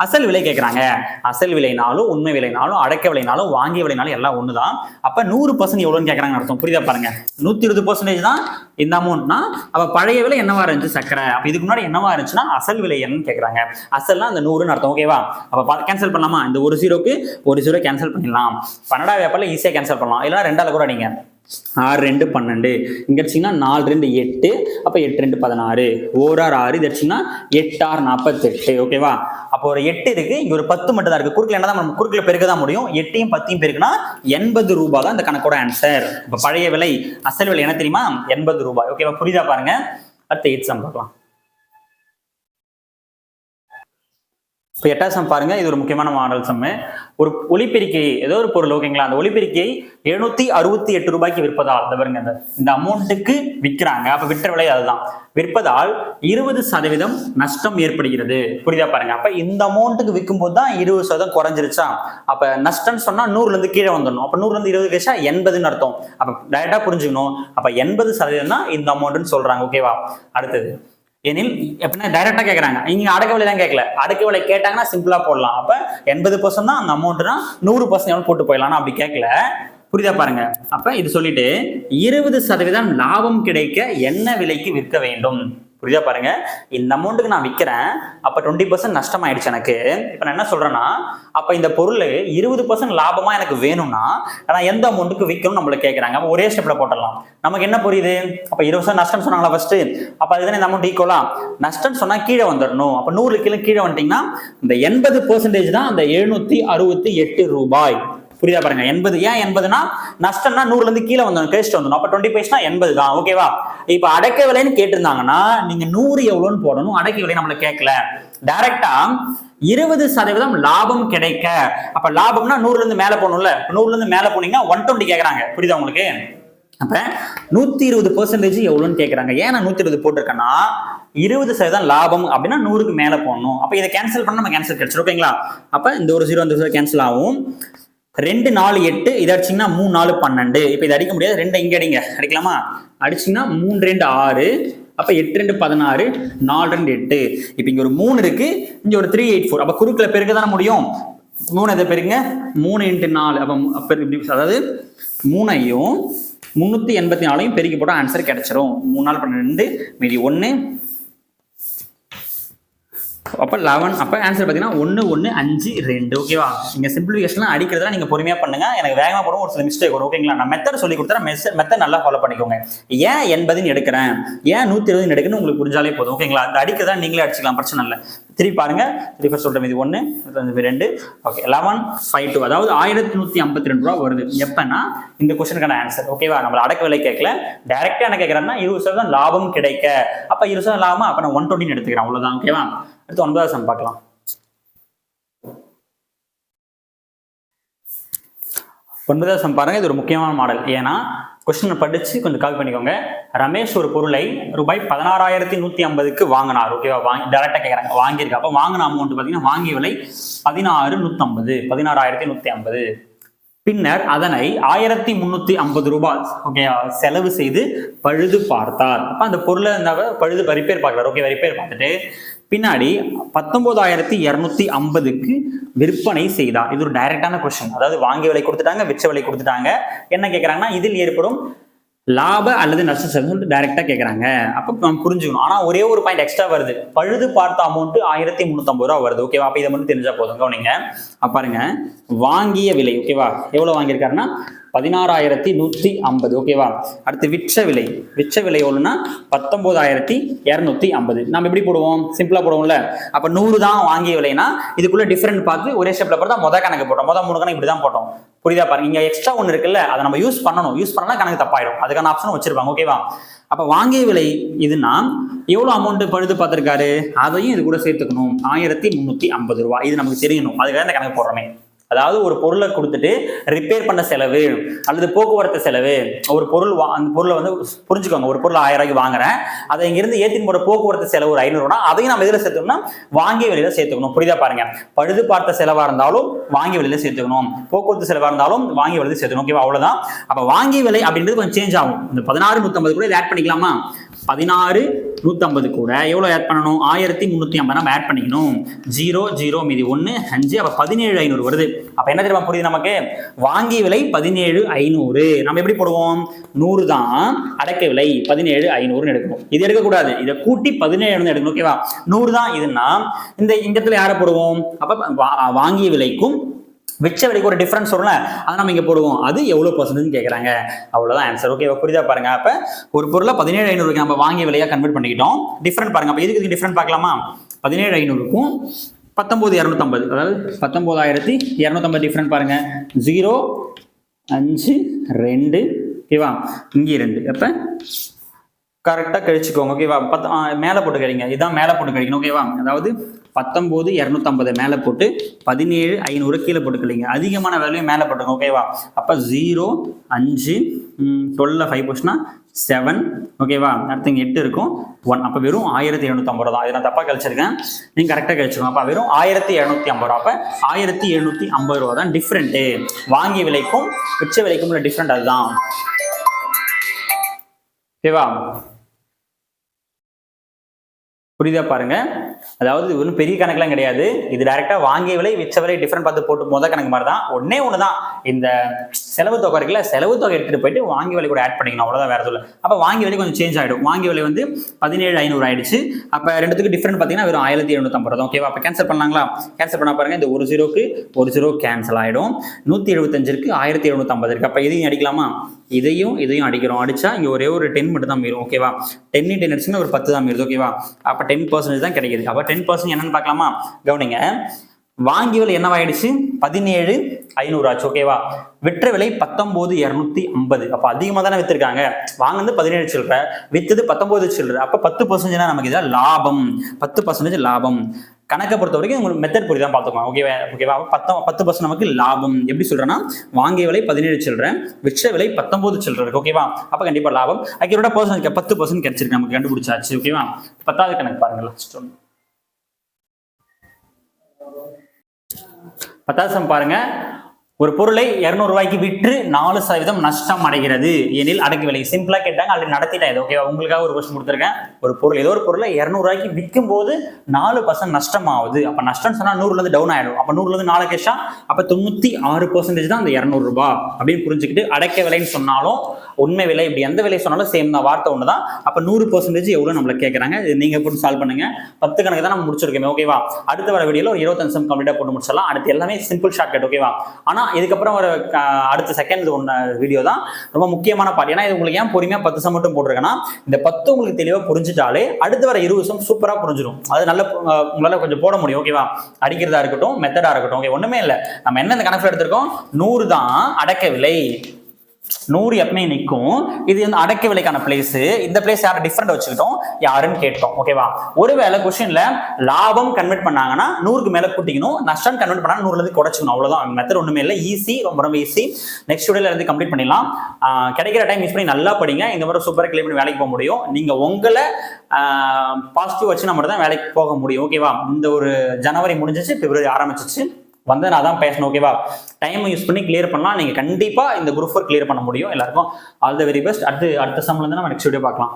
அசல் விலை கேட்கறாங்க. அசல் விலைனாலும் உண்மை விலைனாலும் அடக்க விலைனாலும் வாங்கிய விலைனாலும் எல்லாம் ஒண்ணுதான். அப்ப 100% எவ்வளோன்னு கேட்கறாங்க அர்த்தம். புரியுதா பாருங்க. 120% தான் இந்த அமௌண்ட்னா, அப்ப பழைய விலை என்னவா இருந்துச்சு? சர்க்கரை. அப்ப இதுக்கு முன்னாடி என்னவா இருந்துச்சுன்னா அசல் விலை என்னன்னு கேட்கறாங்க. அசல்னா அந்த 100ன்னு அர்த்தம். ஓகேவா? அப்ப கேன்சல் பண்ணலாமா? இந்த ஒரு 0க்கு ஒரு 0 கேன்சல் பண்ணிடலாம். 12 வேப்பல ஈஸியா கேன்சல் பண்ணலாம். இல்லைன்னா 2ஆல கூட அடிங்க. 6 2 12, இங்க அடிச்சீங்கன்னா 4 2 8, அப்ப 8 2 16, 1 6 6, இது அடிச்சீங்கன்னா 8 6 48. ஓகேவா? அப்போ ஒரு 8 இருக்கு, இங்க ஒரு 10 மட்டும் தான் இருக்கு. குறுக்குல என்னதான் நம்ம குறுக்குல பெருக்க தான் முடியும். 8யும் 10யும் பெருக்குனா 80 ரூபாய் தான் இந்த கணக்கோட ஆன்சர். இப்ப பழைய விலை அசல் விலை என்ன தெரியுமா? 80 ரூபாய். ஓகேவா? புரியுதா பாருங்க. அடுத்த 8 சம் பார்க்கலாம். இப்போ 8வது சம் பாருங்க. இது ஒரு முக்கியமான மாடல் சம். ஒரு ஒலிபெருக்கி, ஏதோ ஒரு பொருள், ஓகேங்களா, அந்த ஒலிபெருக்கியை 768 ரூபாய்க்கு விற்பதால், பாருங்க இந்த அமௌண்ட்டுக்கு விற்கிறாங்க. அப்ப விற்ற விலை அதுதான். விற்பதால் 20% நஷ்டம் ஏற்படுகிறது. புரியுதா பாருங்க. அப்ப இந்த அமௌண்ட்டுக்கு விற்கும் போது தான் 20% குறைஞ்சிருச்சா? அப்ப நஷ்டம் சொன்னா 100ல இருந்து கீழே வந்துடணும். அப்ப 100ல இருந்து 20 கழிச்சா 80ன்னு அர்த்தம். அப்ப டைரக்டா புரிஞ்சுக்கணும். அப்ப 80% தான் இந்த அமௌண்ட்னு சொல்றாங்க. ஓகேவா? அடுத்தது எனில் எப்படின்னா டைரக்டா கேட்கறாங்க, இங்க அடக்க விலை தான் கேட்கல. அடக்க விலை கேட்டாங்கன்னா சிம்பிளா போடலாம். அப்ப 80% தான் அந்த அமௌண்ட்னா 100% போட்டு போயிடலாம். அப்படி கேட்கல. புரியுதா பாருங்க. அப்ப இது சொல்லிட்டு 20% லாபம் கிடைக்க என்ன விலைக்கு விற்க வேண்டும். புரியுதா பாருங்க. இந்த அமௌண்ட்டுக்கு நான் விற்கிறேன், அப்ப 20% நஷ்டம் ஆயிடுச்சு எனக்கு. இப்ப நான் என்ன சொல்றேன்னா, அப்ப இந்த பொருள் 20% லாபமா எனக்கு வேணும்னா நான் எந்த அமௌண்ட்டுக்கு விற்கணும் நம்மள கேட்கறாங்க. அப்ப ஒரே ஸ்டெப்ல போட்டுடலாம். நமக்கு என்ன புரியுது, அப்ப 20% நஷ்டம் சொன்னாங்களா ஃபர்ஸ்ட், அப்ப அதுதானே இந்த அமௌண்ட் ஈக்குவலா. நஷ்டம் சொன்னா கீழே வந்துடணும். அப்ப 100 கிலோ கீழே வந்துட்டீங்கன்னா இந்த 80% தான் அந்த 768 ரூபாய். புரியுதா பாருங்க. 80 ஏன் 80னா நஷ்டம்னா 100ல இருந்து கீழே வந்தோம், கழிச்சுட்டு வந்தோம். அப்ப 20 பைசா 80 தான். ஓகேவா. இப்ப அடக்க விலைன்னு கேட்டிருந்தாங்கன்னா நீங்க 100 எவ்வளவுன்னு போடணும். அடக்க விலை நம்மள கேட்கல. டைரக்டா 20% லாபம் கிடைக்க, அப்ப லாபம்னா 100ல இருந்து மேல போகணும்ல. 100ல இருந்து மேல போனீங்கன்னா 120 கேட்கறாங்க. புரியுதா உங்களுக்கு. அப்ப 120% எவ்வளவுன்னு கேட்கறாங்க. ஏன் நான் 120 போட்டிருக்கேன்னா 20% லாபம் அப்படின்னா 100க்கு மேல போகணும். அப்ப இதை கேன்சல் பண்ண நம்ம கேன்சல் கிடைச்சிடும். ஓகேங்களா. அப்ப இந்த ஒரு 0 இந்த கேன்சல் ஆகும். 2 4 8 இதை அடிச்சிங்கன்னா 3 4 12. இப்ப இதை அடிக்க முடியாது. 2 இங்க அடிங்க, அடிக்கலாமா. அடிச்சிங்கன்னா 3 2 6, அப்ப 8 2 16, 4 2 8. இப்ப இங்க ஒரு 3 இருக்கு, இங்க ஒரு 3 8 4. அப்ப குறுக்குல பெருக்க தானே முடியும். 3 எதை பெருங்க, 3 × 4. அப்ப அதாவது 3ஐயும் 384ஐயும் பெருக்கி போட்டா ஆன்சர் கிடைச்சிரும். 3 4 12, மீதி 1. அப்ப 11. அப்ப ஆன்சர் பாத்தீங்கன்னா 1 1 5 2. ஓகேவா. நீங்க சிம்பிளிஃபிகேஷன் அடிக்கிறதுல நீங்க பொறுமையா பண்ணுங்க. எனக்கு வேகமா போடும், ஒரு சில மிஸ்டேக் வரும். ஓகேங்களா. நான் மெத்தட் சொல்லி கொடுத்தா மெத்தட் நல்லா ஃபாலோ பண்ணிக்கோங்க. ஏன் 80 எடுக்கிறேன், ஏன் 120 எடுக்கணும் உங்களுக்கு புரிஞ்சாலே போதும். ஓகேங்களா. அந்த அடிக்கிறதா நீங்களே அடிச்சுக்கலாம், பிரச்சனை இல்லை. திருப்பி பாருங்க. திருப்பி சொல்றேன். இது 1 2. ஓகே. 11 5 2, அதாவது 1152 ரூபா வருது. எப்பன்னா இந்த கொஸ்டினுக்கான ஆன்சர். ஓகேவா. நம்ம அடக்க விலை கேட்கல, டைரக்டா என்ன கேட்கறேன்னா 20% லாபம் கிடைக்க. அப்ப 20% லாபமா, அப்ப நான் 120 எடுத்துக்கிறேன். அவ்வளவுதான். ஓகேவா. அடுத்து 9வது சம் பார்க்கலாம். 9வது சம் பாருங்க. இது ஒரு முக்கியமான மாடல். ஏன்னா கொஸ்டின் படிச்சு கொஞ்சம் காப்பி பண்ணிக்கோங்க. ரமேஷ் ஒரு பொருளை ரூபாய் 16,150க்கு வாங்கினார். ஓகேவா. டைரக்டா கேட்கறாங்க, வாங்கியிருக்கா. அப்ப வாங்கின அமௌண்ட் பாத்தீங்கன்னா வாங்கிய விலை 16,150, 16,150. பின்னர் அதனை 1,350 ரூபாய் ஓகே செலவு செய்து பழுது பார்த்தார். அப்ப அந்த பொருளை பழுது ரிப்பேர் பார்க்கிறார். ஓகே. ரிப்பேர் பார்த்துட்டு பின்னாடி 19,250க்கு விற்பனை செய்தார். இது ஒரு டைரக்டான கொஸ்டின். அதாவது வாங்கிய விலை கொடுத்துட்டாங்க, விற்ற விலை கொடுத்துட்டாங்க. என்ன கேட்கறாங்கன்னா இதில் ஏற்படும் லாப அல்லது நஷ்ட செலவு டைரக்டா கேட்கறாங்க. அப்ப நம்ம புரிஞ்சுக்கணும். ஆனா ஒரே ஒரு பாயிண்ட் எக்ஸ்ட்ரா வருது. பழுது பார்த்த அமௌண்ட் 1,350 ரூபா வருது. ஓகேவா. அப்ப இதை மட்டும் தெரிஞ்சா போதும். கவனிங்க. பாருங்க. வாங்கிய விலை ஓகேவா எவ்வளவு வாங்கியிருக்காருன்னா 16,150. ஓகேவா. அடுத்து விற்ற விலை எவ்வளவுன்னா 19,250. நம்ம எப்படி போடுவோம், சிம்பிளா போடுவோம்ல. அப்ப 100 தான் வாங்கிய விலைனா இதுக்குள்ள டிஃபரெண்ட் பார்த்து ஒரே ஸ்டெப்ல போட்டா மொத கணக்கு போட்டோம். மொத 3 கணக்கு இப்படிதான் போட்டோம். புரியுதா பாருங்க. இங்க எக்ஸ்ட்ரா ஒன்று இருக்குல்ல, அதை நம்ம யூஸ் பண்ணணும். யூஸ் பண்ணா கணக்கு தப்பாயிடும். அதுக்கான ஆப்ஷன் வச்சிருப்பாங்க. ஓகேவா. அப்ப வாங்கிய விலை இதுனா எவ்வளவு அமௌண்ட் பழுது பார்த்திருக்காரு, அதையும் இது கூட சேர்த்துக்கணும். 1,350 ரூபாய். இது நமக்கு தெரியணும். அதுக்காக இந்த கணக்கு போடுறோமே. அதாவது ஒரு பொருளை கொடுத்துட்டு ரிப்பேர் பண்ண செலவு அல்லது போக்குவரத்து செலவு, ஒரு பொருள் அந்த பொருளை வந்து புரிஞ்சுக்கோங்க. ஒரு பொருள் 1000 ரூபாய்க்கு வாங்குறேன், அதை இங்கிருந்து ஏற்றின் போற போக்குவரத்து செலவு ஒரு 500 ரூபா, அதையும் நம்ம எதில் சேர்த்துக்கணும்னா வாங்கிய விலையில சேர்த்துக்கணும். புரியுதா பாருங்க. பழுது பார்த்த செலவா இருந்தாலும் வாங்கிய விலையில சேர்த்துக்கணும், போக்குவரத்து செலவா இருந்தாலும் வாங்கிய விலையில சேர்த்துக்கணும். ஓகேவா. அவ்வளவுதான். அப்ப வாங்கிய விலை அப்படின்றது கொஞ்சம் சேஞ்ச் ஆகும். இந்த 16,150 கூட ஆட் பண்ணிக்கலாமா. 16,150 கூட எவ்வளவு ஆட் பண்ணணும், 1,350 நம்ம ஆட் பண்ணிக்கணும். 0 0 மீதி 1 5, அப்ப 17,500 வருது. அப்ப என்ன தெரியுமா புரியுது நமக்கு, வாங்கிய விலை 17,500. நம்ம எப்படி போடுவோம், 100 தான் அடக்க விலை, 17,500 எடுக்கணும். இது எடுக்கக்கூடாது, இதை கூட்டி 17,500 எடுக்கணும். ஓகேவா. 100 தான் இதுன்னா இந்த இடத்துல யாரை போடுவோம், அப்ப வாங்கிய விலைக்கும் விற்ற விலைக்கு ஒரு டிஃபரன்ஸ் வரும்ல, அதை நம்ம இங்க போடுவோம். அது எவ்வளவு பர்சன்டேஜ் கேட்கறாங்க, அவ்வளவுதான் ஆன்சர். ஓகேவா. புரியுதா பாருங்க. அப்ப ஒரு பொருளை 17,500 நம்ம வாங்கிய விலையா கன்வெர்ட் பண்ணிக்கிட்டோம். டிஃபரன்ட் பாருங்க. அப்ப இதுக்கு டிஃபரன்ட் பார்க்கலாமா. 17,500க்கும் 19,250, அதாவது 19,250 டிஃபரன்ட் பாருங்க. 0 5 2. ஓகேவா. இங்கே 2. அப்ப கரெக்டா கழிச்சுக்கோங்க. ஓகேவா. மேல போட்டு கழிங்க. இதுதான் மேல போட்டு கழிக்கணும். ஓகேவா. அதாவது 19,250 மேல போட்டு 17,500 கீழே போட்டு கழிங்க. அதிகமான வேல்யூ மேல போட்டுங்க. ஓகேவா. அப்ப 0 5 12 5 போச்சுன்னா 7. ஓகேவா. அடுத்து இங்க 8 இருக்கும் 1. அப்ப வெறும் 1,750 தான். இதை நான் தப்பா கழிச்சிருக்கேன், நீங்க கரெக்டா கழிச்சுக்கோங்க. அப்ப வெறும் 1,750 ரூபா. அப்ப 1,750 ரூபா தான் டிஃபரெண்ட். வாங்கிய விலைக்கும் விற்ற விலைக்கும் உள்ள டிஃபரெண்ட் அதுதான். ஓகேவா. புரியுதா பாருங்க. அதாவது இது ஒன்றும் பெரிய கணக்கெல்லாம் கிடையாது. இது டைரக்டா வாங்கிய விலை விற்ற விலை டிஃபரெண்ட் பார்த்து போட்டு கணக்கு மாதிரி தான். ஒண்ணு தான் இந்த செலவு தொகை இருக்குல்ல, செலவு தொகை எடுத்துட்டு போயிட்டு வாங்கி விலை கூட ஆட் பண்ணிக்கணும், அவ்வளவுதான், வேற சொல்ல. அப்ப வாங்கி விலை கொஞ்சம் சேஞ்ச் ஆயிடும். வாங்கி விலை வந்து 17,500 ஆயிடுச்சு. அப்ப ரெண்டுத்துக்கு டிஃபரெண்ட் பாத்தீங்கன்னா வெறும் 1750. ஓகேவா? அப்ப கேன்சல் பண்ணலாங்களா? கேன்சல் பண்ண பாருங்க, இந்த ஒரு ஜீரோக்கு ஒரு ஜீரோ கேன்சல் ஆயிடும். 175 இருக்கு, 1750 இருக்கு. அப்ப இதையும் அடிக்கலாமா? இதையும் அடிக்கிறோம். அடிச்சா இங்க ஒரே ஒரு 10 மட்டும் தான் மீறும். ஓகேவா? 10 × 10 அடிச்சுன்னா ஒரு 10 தான் மீறுது. ஓகேவா? அப்ப 10% தான் கிடைக்குது. அப்ப 10% என்னன்னு பார்க்கலாமா? கவனிங்க, வாங்கி விலை என்னவாயிடுச்சு? 17,500 ஆச்சு. ஓகேவா? விற்ற விலை 19,250. அப்ப அதிகமா தானே வித்திருக்காங்க. வாங்குனது 17 சில்லற, வித்தது 19 சில்லற. அப்ப 10% நமக்கு இதான் லாபம். 10% லாபம். கணக்கை பொறுத்த வரைக்கும் உங்களுக்கு மெத்தட் புரியுதா பார்த்துக்கோங்க. ஓகேவா? 10% நமக்கு லாபம். எப்படி சொல்றேன்னா, வாங்கிய விலை 17 சில்லற, விற்ற விலை 19 சில்லற இருக்கு. ஓகேவா? அப்ப கண்டிப்பா லாபம். இதோட பர்சன்ட் 10% கிடைச்சிருக்கு, நமக்கு கண்டுபிடிச்சாச்சு. ஓகேவா? 10வது கணக்கு பாருங்க. 10வது பாருங்க. ஒரு பொருளை 200 ரூபாய்க்கு விற்று 4% நஷ்டம் அடைகிறது எனில் அடக்கு விலை. சிம்பிளா கேட்டாங்க, ஆல்ரெடி நடத்திட்டேன். இது ஓகேவா? உங்களுக்காக ஒரு கொஸ்டின் கொடுத்துருக்கேன். ஒரு பொருள், ஏதோ ஒரு பொருளை 200 ரூபாய்க்கு விற்கும் போது 4% நஷ்டம் ஆகுது. அப்ப நஷ்டம் சொன்னா 100ல இருந்து டவுன் ஆயிடும். அப்ப 100ல இருந்து 4 கேஷா, அப்ப 96% தான் அந்த 200 ரூபாய் அப்படின்னு புரிஞ்சுக்கிட்டு, அடக்க விலைன்னு சொன்னாலும் உண்மை விலை, இப்படி எந்த விலை சொன்னாலும் சேம் தான், வார்த்தை ஒண்ணுதான். அப்ப 100% எவ்வளவு நம்மள கேட்கறாங்க, நீங்க போட்டு சால்வ் பண்ணுங்க. 10 கணக்கு தான் நம்ம முடிச்சிருக்கோம். ஓகேவா? அடுத்த வர வீடியோல ஒரு 25 நிமிஷம் கம்ப்ளீட்டா போட்டு முடிச்சிடலாம். அடுத்து எல்லாமே சிம்பிள் ஷார்ட்கட். ஓகேவா? ஆனா இதுக்கப்புறம் ஒரு அடுத்த செகண்ட் வீடியோ தான் ரொம்ப முக்கியமான பார்ட். ஏன்னா இது உங்களுக்கு ஏன் பொறுமையா 10 சம் மட்டும் போட்டிருக்கேன்னா, இந்த 10 உங்களுக்கு தெளிவா புரிஞ்சுட்டாலே அடுத்து வர 20 சம் சூப்பரா புரிஞ்சிடும். அது நல்ல உங்களால கொஞ்சம் போட முடியும். ஓகேவா? அடிக்கிறதா இருக்கட்டும், மெத்தடா இருக்கட்டும். ஓகே, ஒண்ணுமே இல்லை. நம்ம என்ன இந்த கணக்கு எடுத்திருக்கோம்? 100 தான் அடக்க விலை. 100 எப்பவுமே நிற்கும். இது வந்து அடக்க விலைக்கான பிளேஸ். இந்த பிளேஸ் யாரும் டிஃபரெண்ட் வச்சுக்கிட்டோம், யாருன்னு கேட்டோம். ஓகேவா? ஒருவேளை கொஸ்டின்ல லாபம் கன்வெர்ட் பண்ணாங்கன்னா 100க்கு மேல கூட்டிக்கணும், நஷ்டம் கன்வெர்ட் பண்ணா 100ல இருந்து குறைச்சிக்கணும். அவ்வளவுதான். மெத்தட் ஒண்ணுமே இல்லை, ஈஸி, ரொம்ப ஈஸி. நெக்ஸ்ட் வீடியோல இருந்து கம்ப்ளீட் பண்ணிடலாம். கிடைக்கிற டைம் யூஸ் பண்ணி நல்லா படிங்க. இந்த மாதிரி சூப்பரா கிளியர் பண்ணி வேலைக்கு போக முடியும். நீங்க உங்களை பாசிட்டிவ் வச்சு நம்ம தான் வேலைக்கு போக முடியும். ஓகேவா? இந்த ஒரு ஜனவரி முடிஞ்சிச்சு, பிப்ரவரி ஆரம்பிச்சிச்சு. வந்து நான் தான் பேசணும். ஓகேவா? டைம் யூஸ் பண்ணி கிளியர் பண்ணலாம். நீங்க கண்டிப்பா இந்த குரூப் 4 கிளியர் பண்ண முடியும். எல்லாருக்கும் ஆல் தி வெரி பெஸ்ட். அடுத்த சம்ல இருந்து நம்ம நெக்ஸ்ட் வீடியோ பார்க்கலாம்.